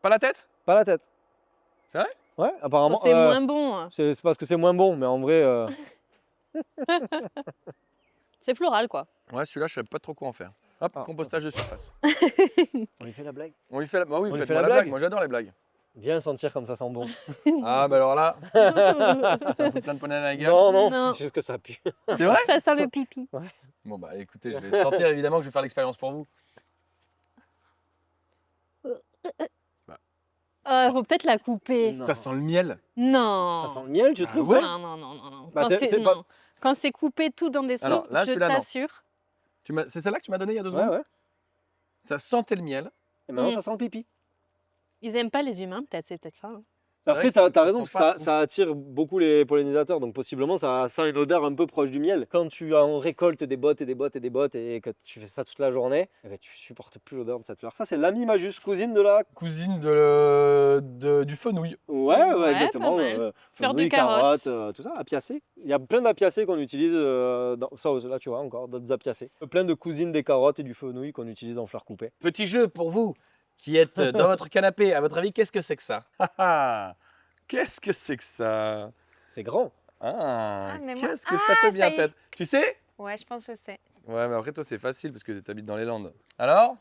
A: Pas la tête?
B: pas la tête.
A: C'est vrai?
B: Ouais, apparemment.
C: C'est moins bon. Hein.
B: C'est parce que c'est moins bon, mais en vrai.
C: C'est floral, quoi.
A: Ouais, celui-là, je savais pas trop quoi en faire. Hop,
B: Ah,
A: compostage de surface.
B: On lui fait la blague.
A: On lui fait la. Bah oui,
B: On lui fait
A: faites-moi
B: la
A: la blague.
B: blague.
A: Moi, j'adore les blagues.
B: Bien sentir comme ça sent bon.
A: Ah, bah alors là, ça me fout plein de poneys à la gueule.
B: Non, non,
C: Non.
B: c'est juste que ça pue.
A: C'est vrai?
C: Ça sent le pipi.
A: Bon, bah écoutez, je vais sortir évidemment que je vais faire l'expérience pour vous.
C: Faut peut-être la couper.
B: Non.
A: Ça sent le miel.
C: Non.
B: Ça sent le miel, tu
A: Ah
B: trouves
A: ouais?
B: toi
C: Non.
B: Bah,
C: Quand
B: c'est-
C: c'est
B: c'est pas-
C: non. Quand c'est coupé tout dans des seaux,
A: Alors, là,
C: je
A: celui-là, non.
C: t'assure.
A: C'est celle-là que tu m'as donné il y a 2
B: Ouais,
A: secondes?
B: ouais.
A: Ça sentait le miel.
B: Et maintenant,
C: Mm.
B: ça sent le pipi.
C: Ils aiment pas les humains, peut-être, c'est peut-être ça. hein.
A: C'est
B: Après,
A: vrai que
B: t'as
A: ça
B: raison,
A: sent pas
B: ça attire beaucoup les pollinisateurs, donc possiblement ça sent une odeur un peu proche du miel. Quand tu en récoltes des bottes et des bottes et des bottes et que tu fais ça toute la journée, eh ben, tu supportes plus l'odeur de cette fleur. Ça, c'est l'ami majus, cousine de la.
A: Cousine du fenouil.
B: Ouais,
C: Ouais,
B: exactement.
C: pas mal. Fleur de
B: fenouil,
C: carotte.
B: tout ça, apiacées. Il y a plein d'apiacées qu'on utilise, ça là tu vois encore, d'autres apiacées. Plein de cousines des carottes et du fenouil qu'on utilise en fleurs coupées.
A: Petit jeu pour vous qui êtes dans votre canapé. À votre avis, qu'est-ce que c'est que ça? Qu'est-ce que c'est que ça?
B: C'est grand.
A: Ah,
D: Ah, mais moi-
A: qu'est-ce que ça peut bien
D: ça y est.
A: être? Tu sais?
D: Ouais, je pense que c'est
A: Ouais, mais après, toi, c'est facile parce que tu habites dans les Landes. Alors?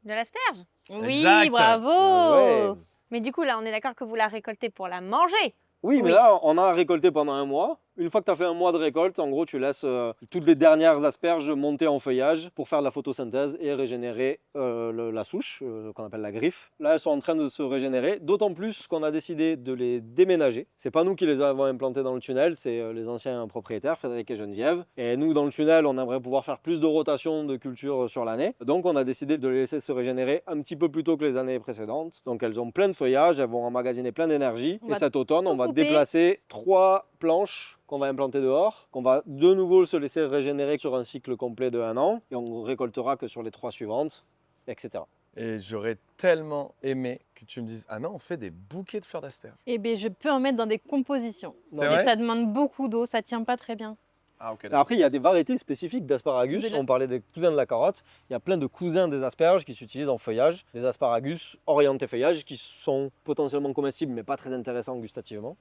D: de l'asperge.
C: Oui,
A: Exact.
C: bravo.
B: Ouais.
D: Mais du coup, là, on est d'accord que vous la récoltez pour la manger.
B: Oui, mais
C: Oui.
B: là, on a récolté pendant un mois. Une fois que tu as fait un mois de récolte, en gros, tu laisses toutes les dernières asperges monter en feuillage pour faire de la photosynthèse et régénérer la souche, qu'on appelle la griffe. Là, elles sont en train de se régénérer, d'autant plus qu'on a décidé de les déménager. C'est pas nous qui les avons implantées dans le tunnel, c'est les anciens propriétaires, Frédéric et Geneviève. Et nous, dans le tunnel, on aimerait pouvoir faire plus de rotation de culture sur l'année. Donc, on a décidé de les laisser se régénérer un petit peu plus tôt que les années précédentes. Donc, elles ont plein de feuillage, elles vont emmagasiner plein d'énergie.
C: On
B: Et
C: va
B: cet automne, on
C: tout
B: va
C: couper.
B: déplacer 3 planches qu'on va implanter dehors, qu'on va de nouveau se laisser régénérer sur un cycle complet de 1 an, et on récoltera que sur les 3 suivantes, etc.
A: Et j'aurais tellement aimé que tu me dises, ah non, on fait des bouquets de fleurs d'asperges.
C: Eh bien, je peux en mettre dans des compositions.
A: C'est
C: Mais
A: vrai?
C: ça demande beaucoup d'eau, ça tient pas très bien.
A: Ah, ok.
B: Après, il y a des variétés spécifiques d'asparagus.
C: De la-
B: On parlait des cousins de la carotte. Il y a plein de cousins des asperges qui s'utilisent en feuillage. Des asparagus orientés feuillage qui sont potentiellement comestibles, mais pas très intéressants gustativement.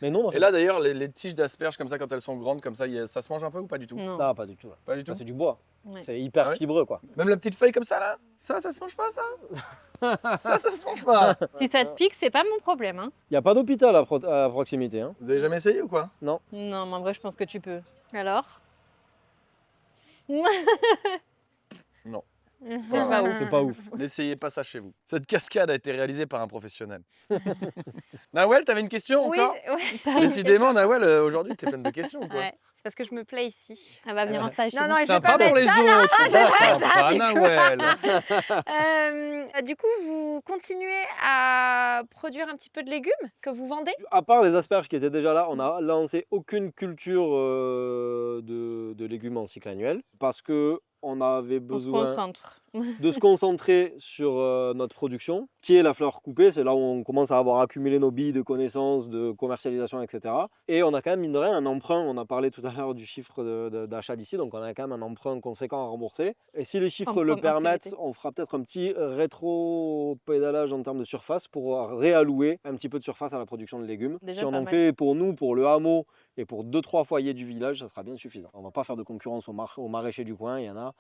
B: Mais non,
A: Et là, d'ailleurs, les tiges d'asperges, comme ça, quand elles sont grandes, comme ça, ça se mange un peu ou pas du tout?
C: Non.
B: non, pas du tout.
A: Pas du tout.
B: Ça, c'est du bois.
C: Ouais.
B: C'est hyper
A: Ah ouais
B: fibreux, quoi.
A: Même la petite feuille comme ça, là? Ça se mange pas, ça? Ça se mange pas.
C: Si ça te pique, c'est pas mon problème. Hein.
B: Il n'y a pas d'hôpital à proximité. Hein.
A: Vous avez jamais essayé ou quoi?
C: Non, mais en vrai, je pense que tu peux. Alors?
A: Non.
C: C'est pas ouf.
B: C'est pas ouf.
A: N'essayez pas ça chez vous. Cette cascade a été réalisée par un professionnel. Nawel, t'avais une question
D: Oui,
A: encore?
D: ouais.
A: Décidément, Nawel, aujourd'hui, t'es pleine de questions ou quoi?
D: Ouais, c'est parce que je me plais ici.
C: Elle va venir en stage chez
D: Non,
C: nous.
D: non, je vais
A: Sympa
D: pas
A: pour les
D: mettre ça.
A: autres.
D: je vais pas
A: Sympa,
D: ça, du coup.
A: Nawel.
D: Du coup, vous continuez à produire un petit peu de légumes que vous vendez?
B: À part les asperges qui étaient déjà là, on n'a lancé aucune culture de légumes en cycle annuel parce que on avait
C: On se
B: besoin
C: concentre.
B: de se concentrer sur notre production, qui est la fleur coupée. C'est là où on commence à avoir accumulé nos billes de connaissances, de commercialisation, etc. Et on a quand même, mine de rien, un emprunt. On a parlé tout à l'heure du chiffre d'achat d'ici, donc on a quand même un emprunt conséquent à rembourser. Et si les chiffres le
C: en
B: permettent,
C: priorité.
B: on fera peut-être un petit rétro-pédalage en termes de surface pour réallouer un petit peu de surface à la production de légumes.
C: Déjà
B: Si on
C: pas
B: en
C: mal.
B: fait pour nous, pour le hameau et pour 2-3 foyers du village, ça sera bien suffisant. On ne va pas faire de concurrence aux maraîchers du coin, il y en a.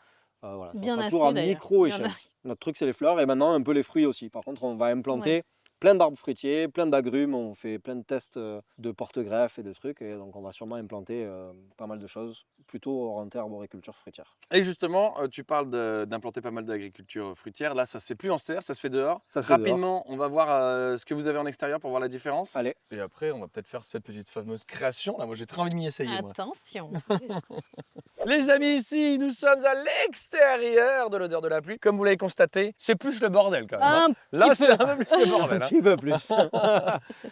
B: Voilà, ça
C: Bien
B: sera
C: assez,
B: toujours à
C: d'ailleurs.
B: micro
C: Il y en a.
B: échelle. Notre truc, c'est les fleurs et maintenant un peu les fruits aussi. Par contre, on va implanter plein d'arbres fruitiers, plein d'agrumes, on fait plein de tests de porte-greffes et de trucs, et donc on va sûrement implanter pas mal de choses, plutôt orientées arboriculture fruitière.
A: Et justement, tu parles d'implanter pas mal d'agriculture fruitière. Là, ça se fait plus en serre, ça se fait dehors.
B: Ça se fait
A: Rapidement, on va voir ce que vous avez en extérieur pour voir la différence.
B: Allez.
A: Et après, on va peut-être faire cette petite fameuse création. Là, moi, j'ai très envie de m'y essayer. Moi.
C: Attention.
A: Les amis, ici, nous sommes à l'extérieur de l'odeur de la pluie. Comme vous l'avez constaté, c'est plus le bordel quand même. hein. Là, c'est un peu plus le bordel.
B: Un
A: hein.
B: petit peu plus.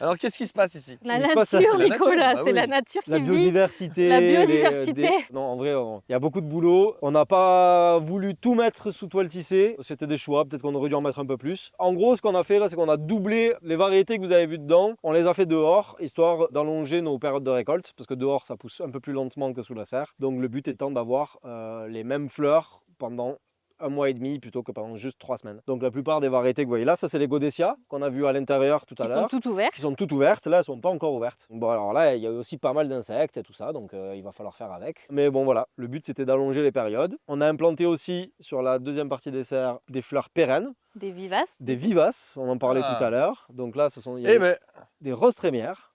A: Alors, qu'est-ce qui se passe ici?
C: La
B: Il se passe ça,
C: nature,
B: c'est la
A: nature.
C: Nicolas,
A: Bah
C: c'est
A: oui.
C: la nature qui
B: La
C: vit.
B: biodiversité.
C: La biodiversité.
B: Non, en vrai, il y a beaucoup de boulot. On n'a pas voulu tout mettre sous toile tissée. C'était des choix, peut-être qu'on aurait dû en mettre un peu plus. En gros, ce qu'on a fait là, c'est qu'on a doublé les variétés que vous avez vues dedans. On les a fait dehors, histoire d'allonger nos périodes de récolte, parce que dehors, ça pousse un peu plus lentement que sous la serre. Donc le but étant d'avoir les mêmes fleurs pendant 1 mois et demi plutôt que pendant juste 3 semaines. Donc la plupart des variétés que vous voyez là, ça c'est les Godessia qu'on a vu à l'intérieur tout à
C: Qui sont
B: l'heure.
C: toutes ouvertes.
B: Qui sont toutes ouvertes, là elles sont pas encore ouvertes. Bon alors là il y a aussi pas mal d'insectes et tout ça, donc il va falloir faire avec. Mais bon voilà, le but c'était d'allonger les périodes. On a implanté aussi sur la deuxième partie des serres des fleurs pérennes,
C: Des vivaces.
B: des vivaces, on en parlait
A: Ah.
B: tout à l'heure. Donc là il y a
A: Eh ben,
B: des roses trémières,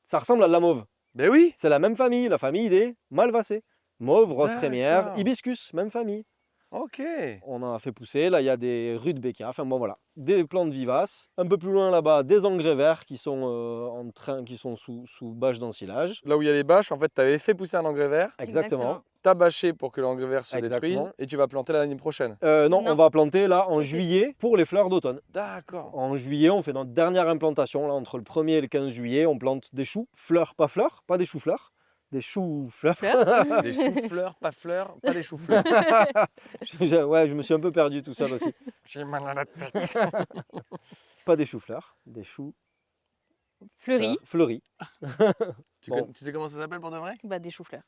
B: ça ressemble à de la mauve.
A: ben oui.
B: C'est la même famille, la famille des malvacées. Mauve, rose trémière,
A: D'accord.
B: hibiscus, même famille.
A: Ok.
B: On en a fait pousser, là il y a des rudbeckia, enfin bon voilà, des plantes vivaces. Un peu plus loin là-bas, des engrais verts qui sont sous bâche d'ensilage.
A: Là où il y a les bâches, en fait, tu avais fait pousser un engrais vert.
B: Exactement.
A: T'as bâché pour que l'engrais vert se
B: Exactement.
A: détruise et tu vas planter l'année prochaine.
B: Non,
C: Non.
B: on va planter là en
C: C'était-
B: juillet pour les fleurs d'automne.
A: D'accord.
B: En juillet, on fait notre dernière implantation, là entre le 1er et le 15 juillet, on plante des choux, fleurs, pas fleurs, pas des choux-fleurs. Des choux-fleurs.
A: Des choux-fleurs, pas fleurs, pas des choux-fleurs.
B: Ouais, je me suis un peu perdu tout seul aussi.
A: J'ai mal à la tête.
B: Pas des choux-fleurs, des choux
C: Fleuries.
B: fleuris. Bon.
A: Tu sais comment ça s'appelle pour de vrai?
C: Bah, des choux-fleurs.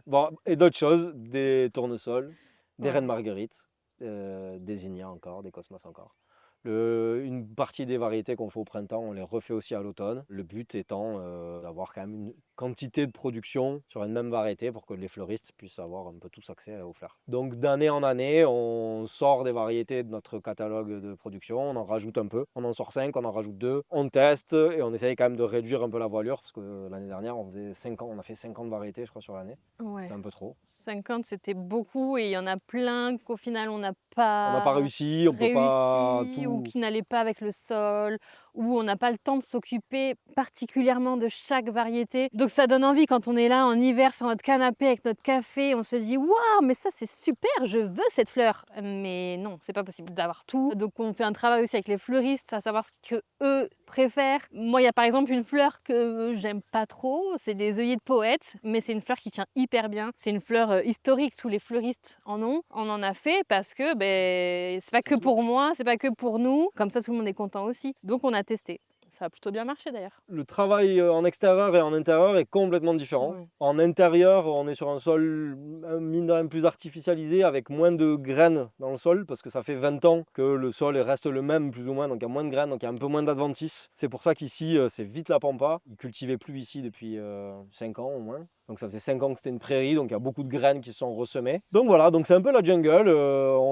B: Bon, et d'autres choses, des tournesols, des
C: Ouais.
B: reines marguerites, des zinnias encore, des cosmos encore. Une partie des variétés qu'on fait au printemps, on les refait aussi à l'automne. Le but étant d'avoir quand même une quantité de production sur une même variété pour que les fleuristes puissent avoir un peu tous accès aux fleurs. Donc d'année en année, on sort des variétés de notre catalogue de production, on en rajoute un peu. On en sort 5, on en rajoute 2. On teste et on essaye quand même de réduire un peu la voilure parce que l'année dernière, on a fait 50 variétés, je crois, sur l'année.
C: Ouais.
B: C'était un peu trop.
C: 50, c'était beaucoup et il y en a plein qu'au final, on n'a pas
B: On n'a pas réussi, on peut pas
C: réussi
B: tout.
C: ou qui n'allaient pas avec le sol ou on n'a pas le temps de s'occuper particulièrement de chaque variété. Donc ça donne envie quand on est là en hiver sur notre canapé avec notre café, on se dit waouh, mais ça c'est super, je veux cette fleur. Mais non, c'est pas possible d'avoir tout. Donc on fait un travail aussi avec les fleuristes à savoir ce que eux préfèrent. Moi, il y a par exemple une fleur que j'aime pas trop, c'est des œillets de poète, mais c'est une fleur qui tient hyper bien. C'est une fleur historique, tous les fleuristes en ont. On en a fait parce que c'est pas
B: Ça
C: que
B: se
C: pour
B: marche.
C: moi, c'est pas que pour nous. Comme ça, tout le monde est content aussi. Donc on a testé. Ça a plutôt bien marché d'ailleurs.
B: Le travail en extérieur et en intérieur est complètement différent.
C: Ouais.
B: En intérieur, on est sur un sol mine de rien plus artificialisé avec moins de graines dans le sol parce que ça fait 20 ans que le sol reste le même plus ou moins, donc il y a moins de graines, donc il y a un peu moins d'adventices. C'est pour ça qu'ici c'est vite la pampa. Ils cultivaient plus ici depuis 5 ans au moins. Donc ça faisait 5 ans que c'était une prairie, donc il y a beaucoup de graines qui se sont ressemées. Donc voilà, donc c'est un peu la jungle.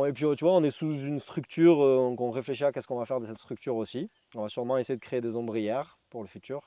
B: Et puis tu vois, on est sous une structure, donc on réfléchit à qu'est-ce qu'on va faire de cette structure aussi. On va sûrement essayer de créer des ombrières pour le futur.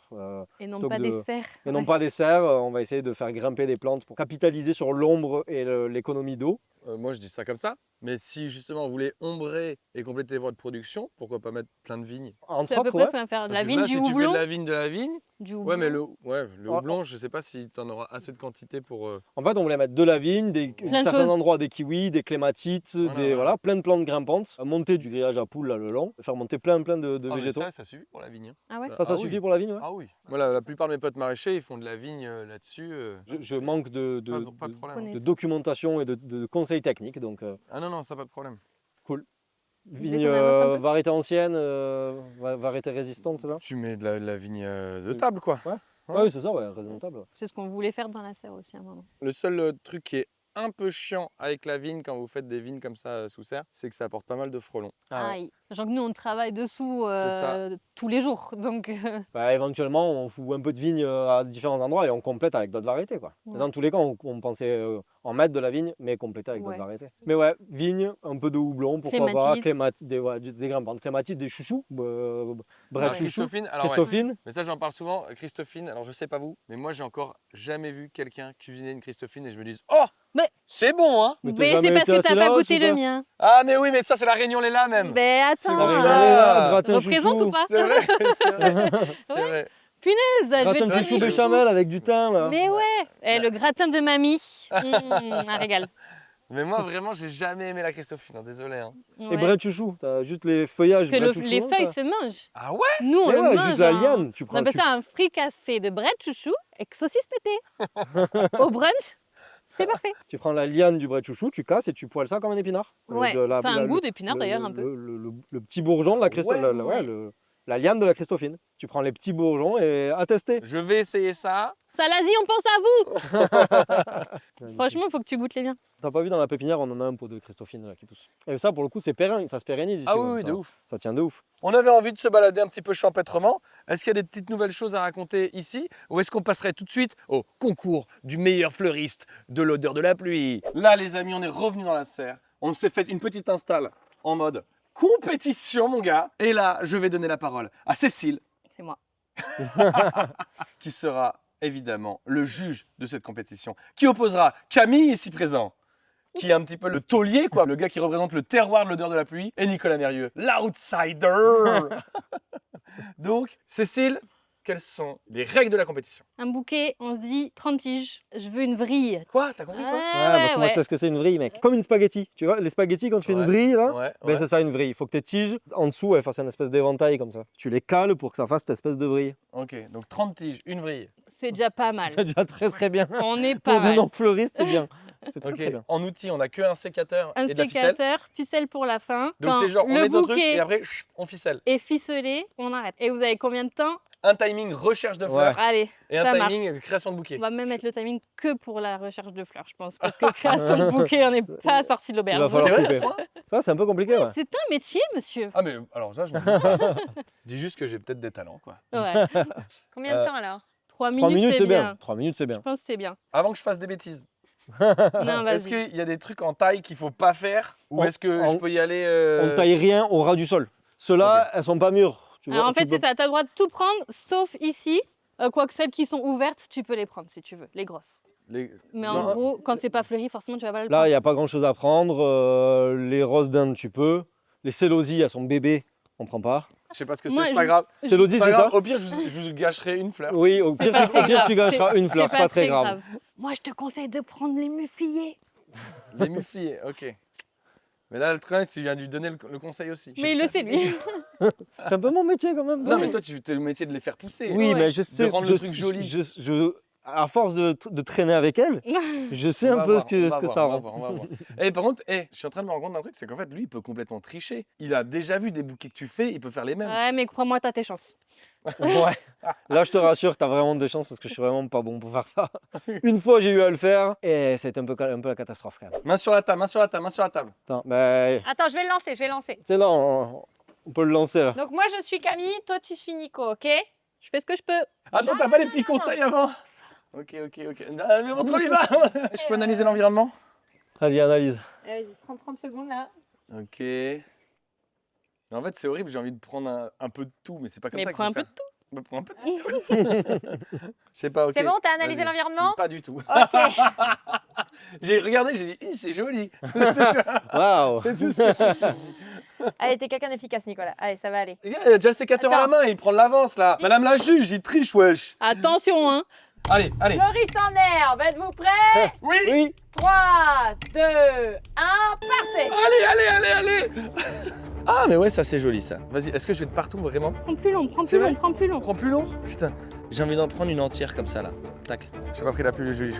C: Et non
B: Plutôt
C: pas
B: que
C: des
B: de-
C: serres.
B: Et non
C: Ouais.
B: pas des serres, on va essayer de faire grimper des plantes pour capitaliser sur l'ombre et l'économie d'eau.
A: Moi, je dis ça comme ça. Mais si justement vous voulez ombrer et compléter votre production, pourquoi pas mettre plein de vignes?
B: Entre
C: C'est à peu
B: autres,
C: près
B: ouais.
C: ce qu'on va faire. De
A: Parce
C: la
A: que
C: vigne,
A: là,
C: du
A: si tu fais
C: houblon.
A: de la vigne,
C: Du
A: ouais, mais
C: houblon.
A: le
B: Oh,
A: houblon, je sais pas si tu en auras assez de quantité pour.
B: En fait, on voulait mettre de la vigne,
C: Plein de
B: certains
C: choses.
B: endroits des kiwis, des clématites,
A: Voilà.
B: plein de plantes grimpantes. Monter du grillage à poules là, le long, faire monter plein de
A: Ah, mais
B: végétaux.
A: ça suffit pour la vigne. hein.
C: Ah ouais
B: Ça
A: ah
B: suffit
A: oui.
B: pour la vigne, ouais.
A: Ah oui. Voilà, la plupart de mes potes maraîchers, ils font de la vigne là-dessus.
B: Je manque de
A: pas de problème.
C: Connaissance.
B: documentation et de conseils techniques, donc
A: Ah non, ça pas de problème.
B: vigne
C: qu'on avance un peu.
B: variété ancienne, variété résistante, c'est ça?
A: Tu mets de la vigne de table, quoi.
B: Oui, c'est ça, ouais, raisonnable.
C: C'est ce qu'on voulait faire dans la serre aussi à un moment.
A: Le seul truc qui est un peu chiant avec la vigne quand vous faites des vignes comme ça sous serre, c'est que ça apporte pas mal de frelons.
C: Aïe. Sachant que nous, on travaille dessous
A: ça.
C: tous les jours. Donc,
B: Bah, éventuellement, on fout un peu de vigne à différents endroits et on complète avec d'autres variétés, quoi.
C: Ouais.
B: Dans tous les cas, on pensait en mettre de la vigne, mais compléter avec
C: Ouais.
B: d'autres variétés. Mais ouais, vigne, un peu de houblon, pourquoi pas,
C: Clématite.
B: des grimpantes, clématites, des chouchous,
A: Alors,
B: brett chouchou,
A: Christophine, alors ouais.
B: Christophine.
A: Mais ça, j'en parle souvent. Christophine, alors je sais pas vous, mais moi, j'ai encore jamais vu quelqu'un cuisiner une Christophine et je me dise oh,
C: Mais-
A: c'est bon, hein.
B: Mais t'as
C: mais c'est
B: jamais
C: parce
B: été
C: que
B: à
C: t'as pas
B: Célaos
C: goûté
B: ou
C: le
B: pas
C: mien.
A: Ah, mais oui, mais ça, c'est la Réunion Léla même.
C: Mais
A: C'est
C: attends,
A: pour
B: Ah,
A: ça.
B: gratin
C: représente
B: chouchou.
C: ou pas
A: C'est vrai, c'est vrai. C'est
C: Ouais.
A: vrai.
C: je vais
B: Gratin
C: te
B: de chouchou
C: dire.
B: béchamel avec du thym, là.
C: Mais ouais, le gratin de mamie, un régal.
A: Mais moi, vraiment, j'ai jamais aimé la Christophine, hein, désolé. Hein.
B: Et
C: Ouais.
B: brett chouchou, t'as juste les
C: Parce
B: feuillages
C: que
B: brett chouchou.
C: les
B: hein,
C: feuilles
B: t'as-
C: se mangent.
A: Ah ouais.
C: Nous, on
B: Mais
C: le
B: ouais,
C: mange.
B: juste la
C: hein.
B: liane, tu
C: On
B: prends.
C: appelle ça un fricassé de brette chouchou avec saucisse pétée. Au brunch, c'est parfait.
B: Tu prends la liane du brett chouchou, tu casses et tu poêles ça comme un épinard.
C: Ouais, ça a un goût d'épinard d'ailleurs un peu.
B: Le petit bourgeon de la Christophine.
C: Ouais.
B: La liane de la Christophine. Tu prends les petits bourgeons et à tester.
A: Je vais essayer ça.
C: Salazie, on pense à vous. Franchement, il faut que tu goûtes les miens.
B: T'as pas vu dans la pépinière, on en a un pot de Christophine là qui pousse. Et ça, pour le coup, c'est périn, ça se pérennise ici.
A: Ah
B: ouais,
A: oui, oui,
B: ça,
A: de ouf.
B: Ça tient de ouf.
A: On avait envie de se balader un petit peu champêtrement. Est-ce qu'il y a des petites nouvelles choses à raconter ici? Ou est-ce qu'on passerait tout de suite au concours du meilleur fleuriste de l'odeur de la pluie? Là, les amis, on est revenu dans la serre. On s'est fait une petite installe en mode compétition, mon gars. Et là, je vais donner la parole à Cécile,
C: C'est moi.
A: qui sera évidemment le juge de cette compétition, qui opposera Camille, ici présent, qui est un petit peu le taulier, quoi, le gars qui représente le terroir de l'odeur de la pluie, et Nicolas Mérieux, l'outsider. Donc, Cécile, quelles sont les règles de la compétition?
C: Un bouquet, on se dit 30 tiges. Je veux une vrille.
A: Quoi? T'as compris, toi?
B: Ouais, parce que moi, je sais ce que c'est une vrille, mec. Comme une spaghetti. Tu vois, les spaghettis, quand tu fais une
A: Ouais.
B: vrille, là,
A: Ouais,
B: ben
A: ouais.
B: c'est ça une vrille. Il faut que tes tiges, en dessous, elles fassent une espèce d'éventail comme ça. Tu les cales pour que ça fasse cette espèce de vrille.
A: Ok, donc 30 tiges, une vrille.
C: C'est déjà pas mal.
B: C'est déjà très très bien.
C: On est
B: Pour
C: pas
B: des
C: mal.
B: non-fleuristes, c'est bien. C'est très,
A: Ok,
B: très bien.
A: en outil, on n'a qu'un sécateur
C: Un
A: et de la ficelle.
C: sécateur, ficelle pour la fin.
A: Donc
C: Quand
A: c'est genre, on
C: le
A: met notre truc
C: bouquet
A: et après, on ficelle.
C: est ficelé, on arrête. Et vous avez combien de temps?
A: Un timing recherche de
B: Ouais.
A: fleurs
C: Allez,
A: et un
C: ça marche.
A: timing création de bouquet.
C: On va même mettre le timing que pour la recherche de fleurs, je pense. Parce que création de bouquet, on n'est pas sorti de
B: Il va
C: l'auberge.
B: falloir
A: C'est vrai, à
B: couper.
A: ce point?
B: Ça, c'est un peu compliqué, ouais.
C: C'est un métier, monsieur.
A: Ah mais alors ça, je ne dis pas. Je dis juste que j'ai peut-être des talents, quoi.
C: Ouais.
D: Combien de temps alors?
C: 3
B: 3
C: minutes,
B: minutes,
C: c'est bien.
B: 3 minutes, c'est
C: Je
B: bien.
C: pense que c'est bien.
A: Avant que je fasse des bêtises,
C: Non,
A: est-ce
C: vas-y.
A: qu'il y a des trucs en taille qu'il faut pas faire ou
B: On-
A: est-ce que je
B: on-
A: peux y aller
B: On ne taille rien au ras du sol. Ceux-là, elles sont pas mûres. Tu
C: Alors
B: vois,
C: en fait,
B: tu peux-
C: c'est ça. Tu as le droit de tout prendre, sauf ici. Quoique celles qui sont ouvertes, tu peux les prendre si tu veux, les grosses.
A: les-
C: Mais
A: Non.
C: en gros, quand c'est pas fleuri, forcément, tu vas pas le
B: Là,
C: prendre.
B: il n'y a pas grand-chose à prendre. Les roses d'Inde, tu peux. Les célosies, elles sont bébés. On prend pas.
A: Je sais pas ce que
C: Moi,
A: c'est pas
C: je-
A: grave.
B: Célosie,
A: C'est pas
B: c'est
A: grave.
B: ça?
A: Au pire, je vous gâcherai une fleur.
B: Oui, au pire,
C: pas
B: au pire, tu gâcheras
C: C'est-
B: une fleur. C'est pas très grave.
C: Moi, je te conseille de prendre les mufliers.
A: Les mufliers, ok. Mais là, le train, tu viens de lui donner le conseil aussi.
C: Mais il le sait, lui.
B: C'est un peu mon métier quand même.
A: Non, mais toi, tu as le métier de les faire pousser.
B: Oui,
C: Ouais.
B: mais je sais.
A: rendre
B: je,
A: le truc joli.
B: À force de traîner avec elle, je sais
A: On
B: un
A: va
B: peu
A: voir,
B: ce que
A: on va
B: ça
A: voir,
B: rend.
A: on va voir. Et par contre, je suis en train de me rendre compte d'un truc, c'est qu'en fait, lui, il peut complètement tricher. Il a déjà vu des bouquets que tu fais, il peut faire les mêmes.
C: Ouais, mais crois-moi, t'as tes chances.
B: Ouais. Là, je te rassure, t'as vraiment des chances parce que je suis vraiment pas bon pour faire ça. Une fois, j'ai eu à le faire et c'était un peu la catastrophe quand même.
A: Main sur la table, main sur la table, main sur la table.
B: Attends, mais
D: Attends, je vais le lancer, je vais lancer.
B: c'est là, on peut le lancer là.
D: Donc moi je suis Camille, toi tu suis Nico, ok?
C: Je fais ce que je peux.
A: Attends, t'as pas les petits conseils avant? Ok. Ah, mais montre-lui là. Je peux analyser l'environnement?
B: Vas-y, analyse.
D: Vas-y, prends 30 secondes là.
A: Ok. Mais en fait, c'est horrible, j'ai envie de prendre un peu de tout, mais c'est pas comme
C: Mais
A: ça qu'il
C: prends
A: faut
C: un peu
A: faire.
C: de tout.
A: Bah, prends un peu de tout. Je sais pas, ok.
D: C'est bon, t'as analysé
A: Vas-y.
D: l'environnement?
A: Pas du tout.
D: Ok.
A: J'ai regardé, j'ai dit, c'est joli.
B: Waouh.
A: C'est tout ce que je me suis dit.
D: Allez, t'es quelqu'un d'efficace, Nicolas. Allez, ça va aller.
A: Il a déjà le sécateur à la main, il prend de l'avance là. Madame la juge, il triche, wesh.
C: Attention, hein.
A: Allez.
D: Fleuriste en herbe, êtes-vous prêts?
A: Oui.
B: Oui.
D: 3, 2, 1, partez!
A: Allez. Ah, mais ouais, ça c'est joli ça. Vas-y, est-ce que je vais de partout vraiment?
C: Prends plus long, prends
A: C'est
C: plus
A: vrai
C: long, prends plus long.
A: Prends plus long? Putain, j'ai envie d'en prendre une entière comme ça là. Tac. J'ai pas pris la plus jolie.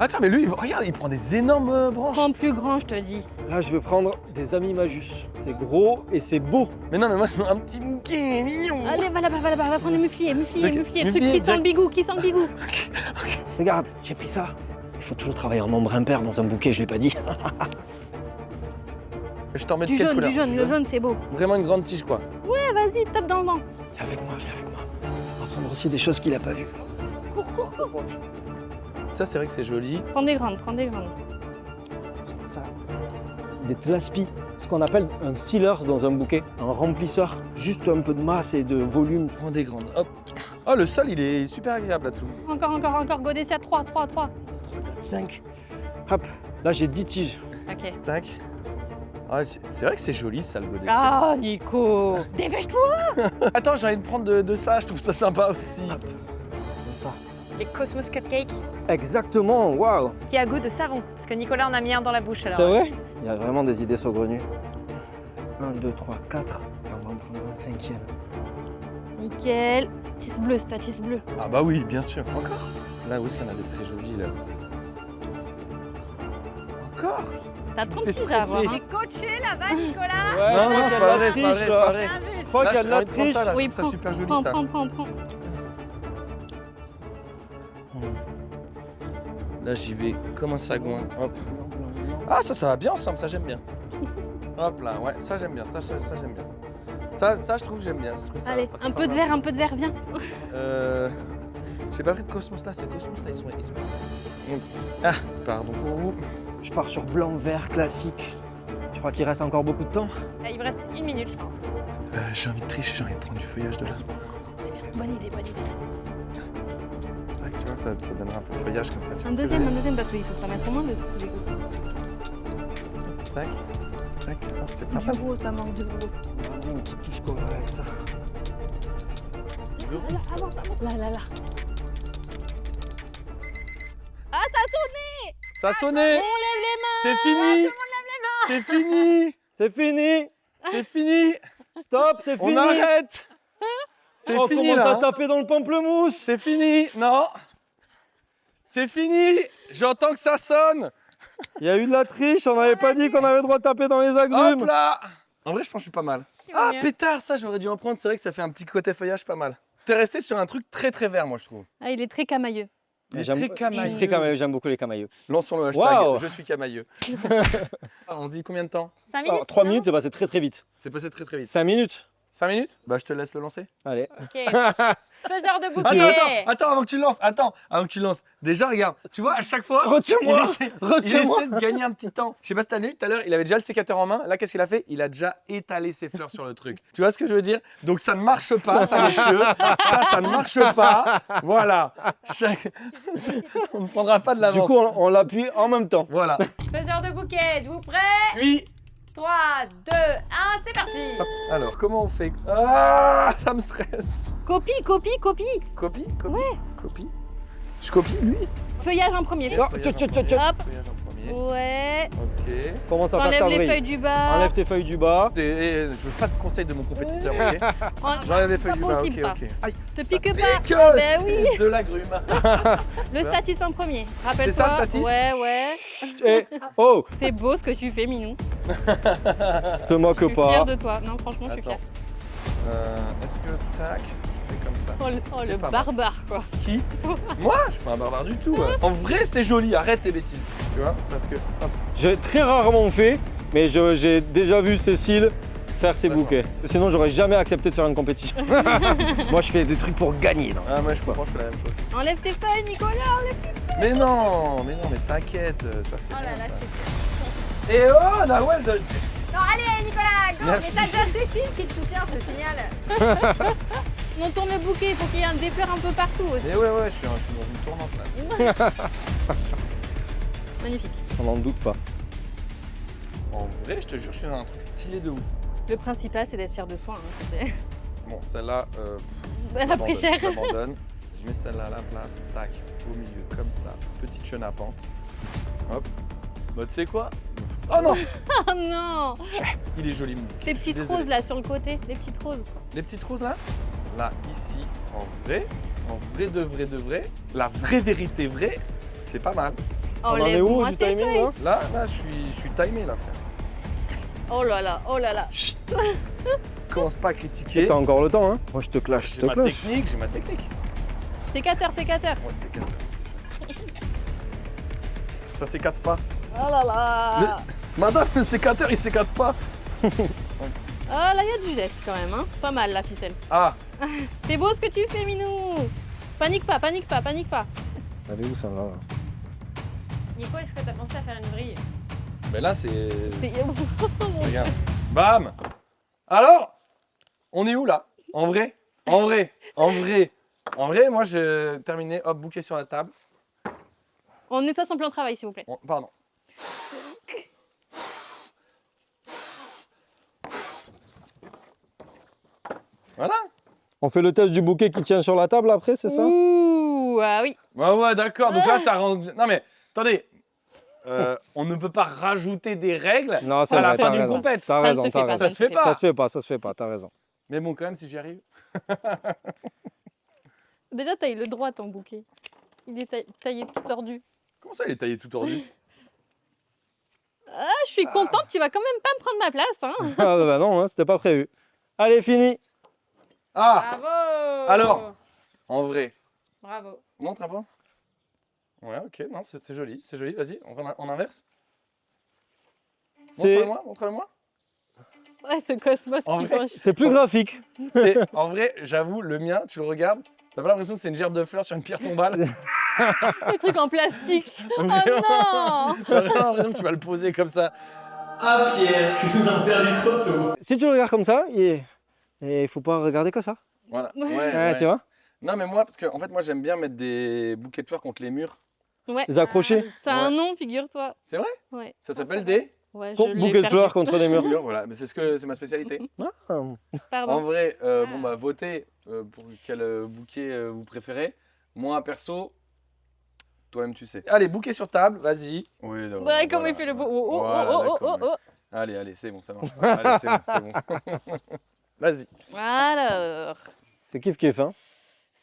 A: Attends, mais lui, regarde, il prend des énormes branches.
C: Prends plus grand, je te dis.
B: Là, je vais prendre des Amimajus. C'est gros et c'est beau.
A: Mais non, mais moi, c'est un petit bouquet mignon.
C: Allez, va là-bas, va prendre les mufliers,
A: Ok.
C: mufliers. Truc
A: Muflier,
C: qui sent le bigou, qui sent le bigou.
B: Regarde, j'ai pris ça. Il faut toujours travailler en nombre impair dans un bouquet, je l'ai pas dit.
A: Je t'en mets de
C: Du
A: quelle
C: jaune,
A: couleur?
C: du jaune, le jaune c'est beau.
A: Vraiment une grande tige quoi.
C: Ouais, vas-y, tape dans le vent.
B: Viens avec moi, viens avec moi. On va prendre aussi des choses qu'il a pas vues.
C: Cours, cours, cours.
A: Ça c'est vrai que c'est joli.
C: Prends des grandes, prends des grandes.
B: Ça, des tlaspis, ce qu'on appelle un filler dans un bouquet, un remplisseur, juste un peu de masse et de volume.
A: Prends des grandes. Hop. Oh le sol il est super agréable là-dessous.
C: Encore, Godessia, 3.
B: 3, 4, 5. Hop, là j'ai 10 tiges.
C: Ok.
A: Tac. Ah, c'est vrai que c'est joli ça le godet.
C: Ah, Nico, dépêche-toi.
A: Attends, j'ai envie de prendre de ça, je trouve ça sympa aussi.
B: Hop, c'est ça.
D: Les Cosmos Cupcakes
B: Exactement, waouh.
D: qui a goût de sarron. Parce que Nicolas en a mis un dans la bouche alors.
B: C'est vrai? Il y a vraiment des idées saugrenues. 1, 2, 3, 4. Et on va en prendre un 5e.
C: Nickel. Tisse bleue, c'est ta tisse bleue.
A: Ah bah oui, bien sûr. Encore? Là, où est-ce qu'il y en a des très jolis là? Encore?
C: T'as
A: Tu me
C: 30
A: fais
C: tiges à avoir.
A: stresser.
C: hein.
D: T'es coché là-bas, Nicolas.
B: Ouais,
A: Non, non, c'est pas vrai, c'est pas vrai, c'est pas vrai.
B: Je crois qu'il y a de
A: Là,
B: la
A: j'ai envie de prendre
B: triche.
A: ça, là, je
C: Oui,
A: trouve ça
C: prends,
A: super joli
C: prends,
A: ça.
C: prends.
A: Là, j'y vais comme un sagouin. Hop. Ah, ça va bien ensemble, ça j'aime bien. Hop là, ouais, ça j'aime bien, ça j'aime bien. Ça, je trouve j'aime bien. Je trouve ça,
C: Allez,
A: ça
C: un
A: ressemble
C: peu de verre, viens.
A: J'ai pas pris de Cosmos là, c'est Cosmos là, ils sont. Ah, pardon pour vous.
B: Je pars sur blanc-vert classique. Tu crois qu'il reste encore beaucoup de temps?
D: Il me reste 1 minute, je pense.
A: J'ai envie de tricher, j'ai envie de prendre du feuillage de là.
C: C'est bien, bonne idée.
A: Tac, tu vois, ça donnera un peu de feuillage comme ça. Tu
C: Un
A: vois ce que je veux
C: deuxième, parce qu'il faut pas mettre au moins de
A: dire Tac, tac, hop, c'est pas
C: Du
A: mal. ça.
C: gros, ça manque de gros.
B: On va avoir une petite touche colorée avec ça.
C: Là, avance. Là. Ah, ça a sonné.
A: Ça a sonné.
C: On lève les mains.
A: C'est fini. C'est fini.
B: C'est fini!
A: C'est fini.
B: Stop, c'est fini!
A: On arrête. C'est
B: Oh,
A: fini
B: comment
A: là.
B: t'as
A: hein.
B: tapé dans le pamplemousse?
A: C'est fini. Non. C'est fini. J'entends que ça sonne.
B: Il y a eu de la triche, on n'avait pas dit qu'on avait le droit de taper dans les
A: Hop
B: agrumes.
A: là. En vrai, je pense que je suis pas mal.
D: Qui vaut
A: Ah,
D: mieux.
A: pétard, ça j'aurais dû en prendre. C'est vrai que ça fait un petit côté feuillage pas mal. T'es resté sur un truc très très vert, moi je trouve.
C: Ah, il est très camailleux.
A: Il est
B: J'aime
A: très
B: je
A: camailleux.
B: suis très camailleux, j'aime beaucoup les camailleux.
A: Lançons le hashtag.
B: Waouh.
A: Je suis camailleux. Ah, on se dit combien de temps?
D: 5 minutes.
B: 3
D: non
B: minutes, c'est passé très très vite.
A: C'est passé très très vite.
B: 5 minutes?
A: 5 minutes? Bah je te laisse le lancer.
B: Allez.
D: Ok. Faiseur de
B: Si tu
D: bouquet.
B: veux.
A: Attends, avant que tu lances. Avant que tu lances. Déjà, regarde, tu vois, à chaque fois,
B: Retiens-moi!
A: il
B: Retiens-moi!
A: essaie de gagner un petit temps. Je sais pas si t'as vu tout à l'heure, il avait déjà le sécateur en main. Là, qu'est-ce qu'il a fait? Il a déjà étalé ses fleurs sur le truc. Tu vois ce que je veux dire? Donc ça ne marche pas, ça, monsieur. Ça ne marche pas. Voilà. On ne prendra pas de
B: Du
A: l'avance.
B: coup, on l'appuie en même temps.
A: Voilà.
D: Faiseur de bouquet, êtes-vous prêts?
A: Oui.
D: 3, 2, 1, c'est parti.
A: Alors, comment on fait? Ah, ça me stresse.
C: Copie.
A: Copie?
C: Ouais.
A: Copie? Je copie, lui?
C: Feuillage en premier.
B: Non,
A: Feuillage
B: tchou,
A: en
B: tchou,
A: premier,
B: tchou.
C: Hop.
A: feuillage en premier.
C: Ouais.
A: Ok.
B: Commence à faire
C: Enlève
B: ta
C: les
B: vrille.
C: feuilles du bas.
B: Enlève tes feuilles du bas.
A: Je veux pas de conseils de mon compétiteur, ok?
C: En-
A: J'enlève les feuilles
C: Pas
A: du bas,
C: possible,
A: ok,
C: ça.
A: ok. Aïe,
C: Te
A: ça
C: pique pas.
A: pique,
C: Ben
A: c'est
C: oui.
A: de l'agrume.
C: Le status en premier. Rappelle-toi.
A: C'est ça, le status?
C: Ouais.
B: Et, oh,
C: C'est beau ce que tu fais, Minou.
B: te moque
C: Je suis fière
B: pas.
C: de toi. Non, franchement, je suis
A: Attends.
C: fière.
A: Est-ce que, tac, je fais comme ça.
C: Oh,
A: C'est
C: le
A: pas mal.
C: barbare, quoi.
A: Qui? Moi? Je suis pas un barbare du tout. En vrai, c'est joli, arrête tes bêtises. Tu vois? Parce que, hop.
B: J'ai très rarement fait, mais j'ai déjà vu Cécile faire ses
A: Ça,
B: bouquets. Sinon, j'aurais jamais accepté de faire une compétition. Moi, je fais des trucs pour gagner. Non.
A: Ah, moi, je comprends, je fais la même chose.
C: Enlève tes feuilles, Nicolas.
A: Mais non, mais t'inquiète, ça c'est
D: Oh là
A: bien
D: là,
A: ça.
D: c'est
A: Et oh, Nawel de...
D: Non, allez, Nicolas, go.
A: Merci.
D: Mais t'as déjà Cécile qui te soutient, je te signale.
C: On tourne le bouquet, il faut qu'il y ait des fleurs un peu partout aussi.
A: Mais ouais, je suis dans une tournante là.
C: Magnifique.
B: On n'en doute pas.
A: En vrai, je te jure, je suis dans un truc stylé de ouf.
C: Le principal, c'est d'être fier de soi. Hein, tu sais.
A: Bon, celle-là,
C: Elle a pris cher.
A: j'abandonne. Je mets celle-là à la place, tac, au milieu, comme ça, petite chenapante. Hop. Bah, tu sais quoi? Oh non!
C: Oh non.
A: Il est joli, mon bouquet.
C: Les
A: Je suis
C: petites
A: désolé.
C: roses là sur le côté. Les petites roses.
A: Les petites roses là? Là, ici, en vrai de vrai, la vraie vérité vraie, c'est pas mal.
B: On en est où
C: Enlève-moi
B: du
C: ces
B: timing
C: feuilles.
B: là
A: Là, je suis timé là, frère.
C: Oh là là.
A: Chut. Commence pas à critiquer.
B: T'as encore le temps, hein? Moi, je te clash,
A: J'ai ma technique, j'ai ma technique.
C: Sécateur.
A: Ouais, c'est 4 c'est ça. Ça s'écate pas.
C: Oh là là.
A: Madame, le sécateur, il s'écate pas.
C: Ah là, il y a du geste quand même, hein. Pas mal la ficelle.
A: Ah,
C: C'est beau ce que tu fais, Minou. Panique pas, panique pas, panique pas.
B: Allez où ça va?
D: Nico, est-ce que t'as pensé à faire une vrille?
A: mais là, c'est...
C: C'est...
A: Regarde. Bam. Alors, on est où là? En vrai, moi, j'ai terminé. Hop, bouquet sur la table.
C: On nettoie son plan de travail, s'il vous plaît.
A: Pardon. Voilà.
B: On fait le test du bouquet qui tient sur la table après, c'est ça?
C: Ouh, ah oui.
A: Ouais, d'accord. Donc là, ça rend... Non mais, attendez. On ne peut pas rajouter des règles
B: Non, c'est
A: à la
B: vrai,
A: fin
B: t'as
A: d'une
B: raison.
A: compète.
B: T'as raison,
C: se fait
B: t'as
C: pas,
B: raison.
A: Ça se fait pas.
B: Ça se fait pas, t'as raison.
A: Mais bon, quand même, si j'y arrive.
C: Déjà, t'as eu le droit, ton bouquet. Il est taillé tout tordu.
A: Comment ça, il est taillé tout tordu?
C: Ah, je suis contente, tu vas quand même pas me prendre ma place, hein.
B: Ah bah non, hein, c'était pas prévu. Allez, fini.
A: Ah,
D: Bravo!
A: alors, en vrai.
D: Bravo.
A: Montre un peu. Ouais, ok, non, c'est joli, vas-y, on inverse.
B: C'est
A: Montre-le-moi.
C: Ouais, ce cosmos
A: En
C: qui
A: vrai,
C: penche.
B: c'est plus graphique.
A: En vrai, j'avoue, le mien, tu le regardes, t'as pas l'impression que c'est une gerbe de fleurs sur une pierre tombale.
C: Le truc en plastique. Oh
A: Vraiment.
C: non.
A: T'as vraiment l'impression que tu vas le poser comme ça. Ah Pierre, que nous avons perdu trop tôt.
B: Si tu le regardes comme ça, il faut pas regarder que ça.
A: Voilà,
B: Ouais, tu vois?
A: Non mais moi, parce que en fait, moi j'aime bien mettre des bouquets de fleurs contre les murs.
C: Ouais.
B: Les accrocher.
C: Ça a un
A: Ouais.
C: nom, figure-toi.
A: C'est vrai?
C: Ouais.
A: Ça s'appelle des
C: Ouais, je l'ai
B: Bouquet de
C: perdu.
B: fleurs contre des murs.
A: murs, voilà. Mais c'est ma spécialité.
B: Ah.
C: Pardon.
A: En vrai, bon bah votez pour quel bouquet vous préférez. Moi perso, toi-même tu sais. Allez, bouquet sur table, vas-y. Oui, non,
C: Ouais, comment
A: voilà.
C: il fait le beau. Oh, oh,
A: Voilà,
C: oh, oh,
A: d'accord,
C: oh, oh.
A: Allez, c'est bon, ça marche. Allez, c'est bon. Vas-y.
C: Alors,
B: C'est kiff-kiff, hein.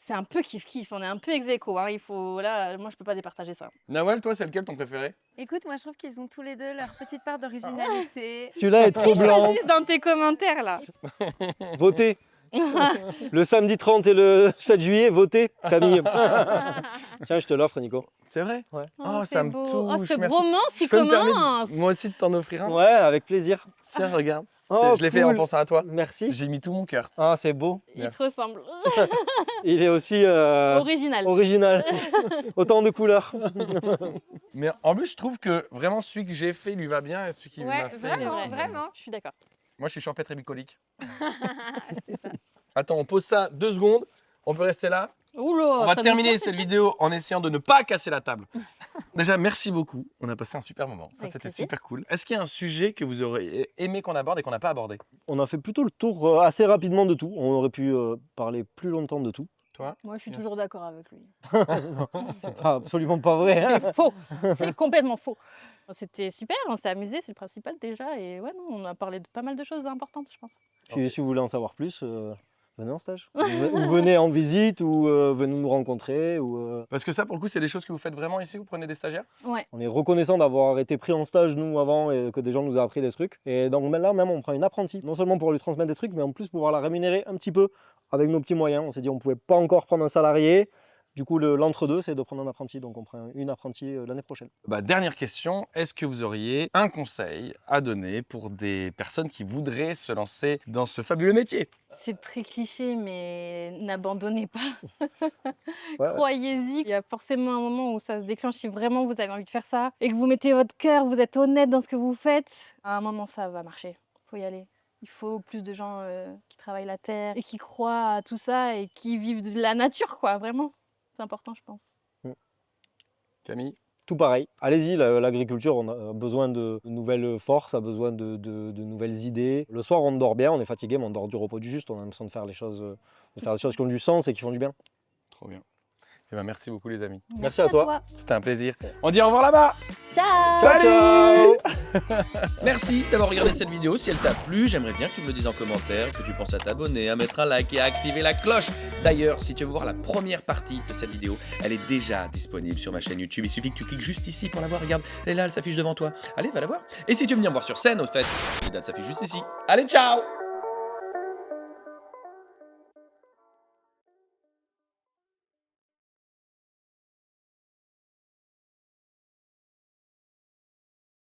C: c'est un peu kiff-kiff, on est un peu ex-aequo, hein. Il faut... Là, moi, je peux pas départager ça.
A: Nawal, toi, c'est lequel ton préféré?
D: Écoute, moi je trouve qu'ils ont tous les deux leur petite part d'originalité.
B: Celui-là est trop blanc.
C: Choisis dans tes commentaires, là.
B: Votez. Le samedi 30 et le 7 juillet, votez, Camille. Tiens, je te l'offre, Nico.
A: C'est vrai?
B: Ouais.
A: Oh,
C: c'est
A: ça me
C: beau.
A: touche,
C: Oh, cette
A: merci.
C: bromance
A: Je
C: qui
A: peux me permettre,
C: commence.
A: moi aussi, de t'en offrir un?
B: Ouais, avec plaisir.
A: Tiens, regarde.
B: Oh,
A: Je l'ai fait en
B: cool.
A: pensant à toi.
B: Merci.
A: J'ai mis tout mon cœur.
B: Ah, c'est beau.
C: Il
A: Merci.
C: te ressemble.
B: Il est aussi
C: Original.
B: original. Autant de couleurs.
A: Mais en plus, je trouve que vraiment celui que j'ai fait lui va bien et celui qui
D: Ouais,
A: m'a fait.
D: vraiment,
C: vrai.
D: vraiment.
C: Je suis d'accord.
A: Moi, je suis champêtre et bicolique.
D: C'est ça.
A: Attends, on pose ça 2 secondes. On peut rester là.
C: Oula,
A: On va
C: ça nous
A: terminer
C: tire.
A: cette vidéo en essayant de ne pas casser la table. Déjà, merci beaucoup. On a passé un super moment. Ça,
C: Avec
A: c'était
C: plaisir.
A: super cool. Est-ce qu'il y a un sujet que vous auriez aimé qu'on aborde et qu'on n'a pas abordé?
B: On a fait plutôt le tour assez rapidement de tout. On aurait pu parler plus longtemps de tout.
A: Toi?
C: Moi, je suis toujours d'accord avec lui.
B: C'est absolument pas vrai. hein.
C: C'est faux. C'est complètement faux. C'était super, on s'est amusé, c'est le principal déjà. Et ouais, non, on a parlé de pas mal de choses importantes, je pense.
B: Puis si vous voulez en savoir plus, venez en stage. Ou venez en visite, ou venez nous rencontrer. Ou,
A: Parce que ça, pour le coup, c'est des choses que vous faites vraiment ici. Vous prenez des stagiaires?
C: Ouais.
B: On est reconnaissant d'avoir été pris en stage, nous, avant, et que des gens nous aient appris des trucs. Et donc là, même, on prend une apprentie. Non seulement pour lui transmettre des trucs, mais en plus pour pouvoir la rémunérer un petit peu avec nos petits moyens. On s'est dit on ne pouvait pas encore prendre un salarié. Du coup, l'entre-deux, c'est de prendre un apprenti. Donc on prend une apprentie l'année prochaine.
A: Bah, dernière question, est-ce que vous auriez un conseil à donner pour des personnes qui voudraient se lancer dans ce fabuleux métier?
C: C'est très cliché, mais n'abandonnez pas.
B: Ouais.
C: Croyez-y. Il y a forcément un moment où ça se déclenche si vraiment vous avez envie de faire ça et que vous mettez votre cœur, vous êtes honnête dans ce que vous faites. À un moment, ça va marcher. Faut y aller. Il faut plus de gens qui travaillent la terre et qui croient à tout ça et qui vivent de la nature, quoi, vraiment. C'est important, je pense.
A: Camille?
B: Tout pareil. Allez-y, l'agriculture, on a besoin de nouvelles forces, a besoin de nouvelles idées. Le soir, on dort bien, on est fatigué, mais on dort du repos du juste. On a l'impression de faire les choses, qui ont du sens et qui font du bien.
A: Trop bien. Eh ben, merci beaucoup les amis.
B: Merci à toi.
A: C'était un plaisir. On dit au revoir là-bas.
C: Ciao.
A: Salut.
F: Merci d'avoir regardé cette vidéo. Si elle t'a plu, j'aimerais bien que tu me le dises en commentaire, que tu penses à t'abonner, à mettre un like et à activer la cloche. D'ailleurs, si tu veux voir la première partie de cette vidéo, elle est déjà disponible sur ma chaîne YouTube. Il suffit que tu cliques juste ici pour la voir. Regarde, elle est là, elle s'affiche devant toi. Allez, va la voir. Et si tu veux venir me voir sur scène, au fait, elle s'affiche juste ici. Allez, ciao!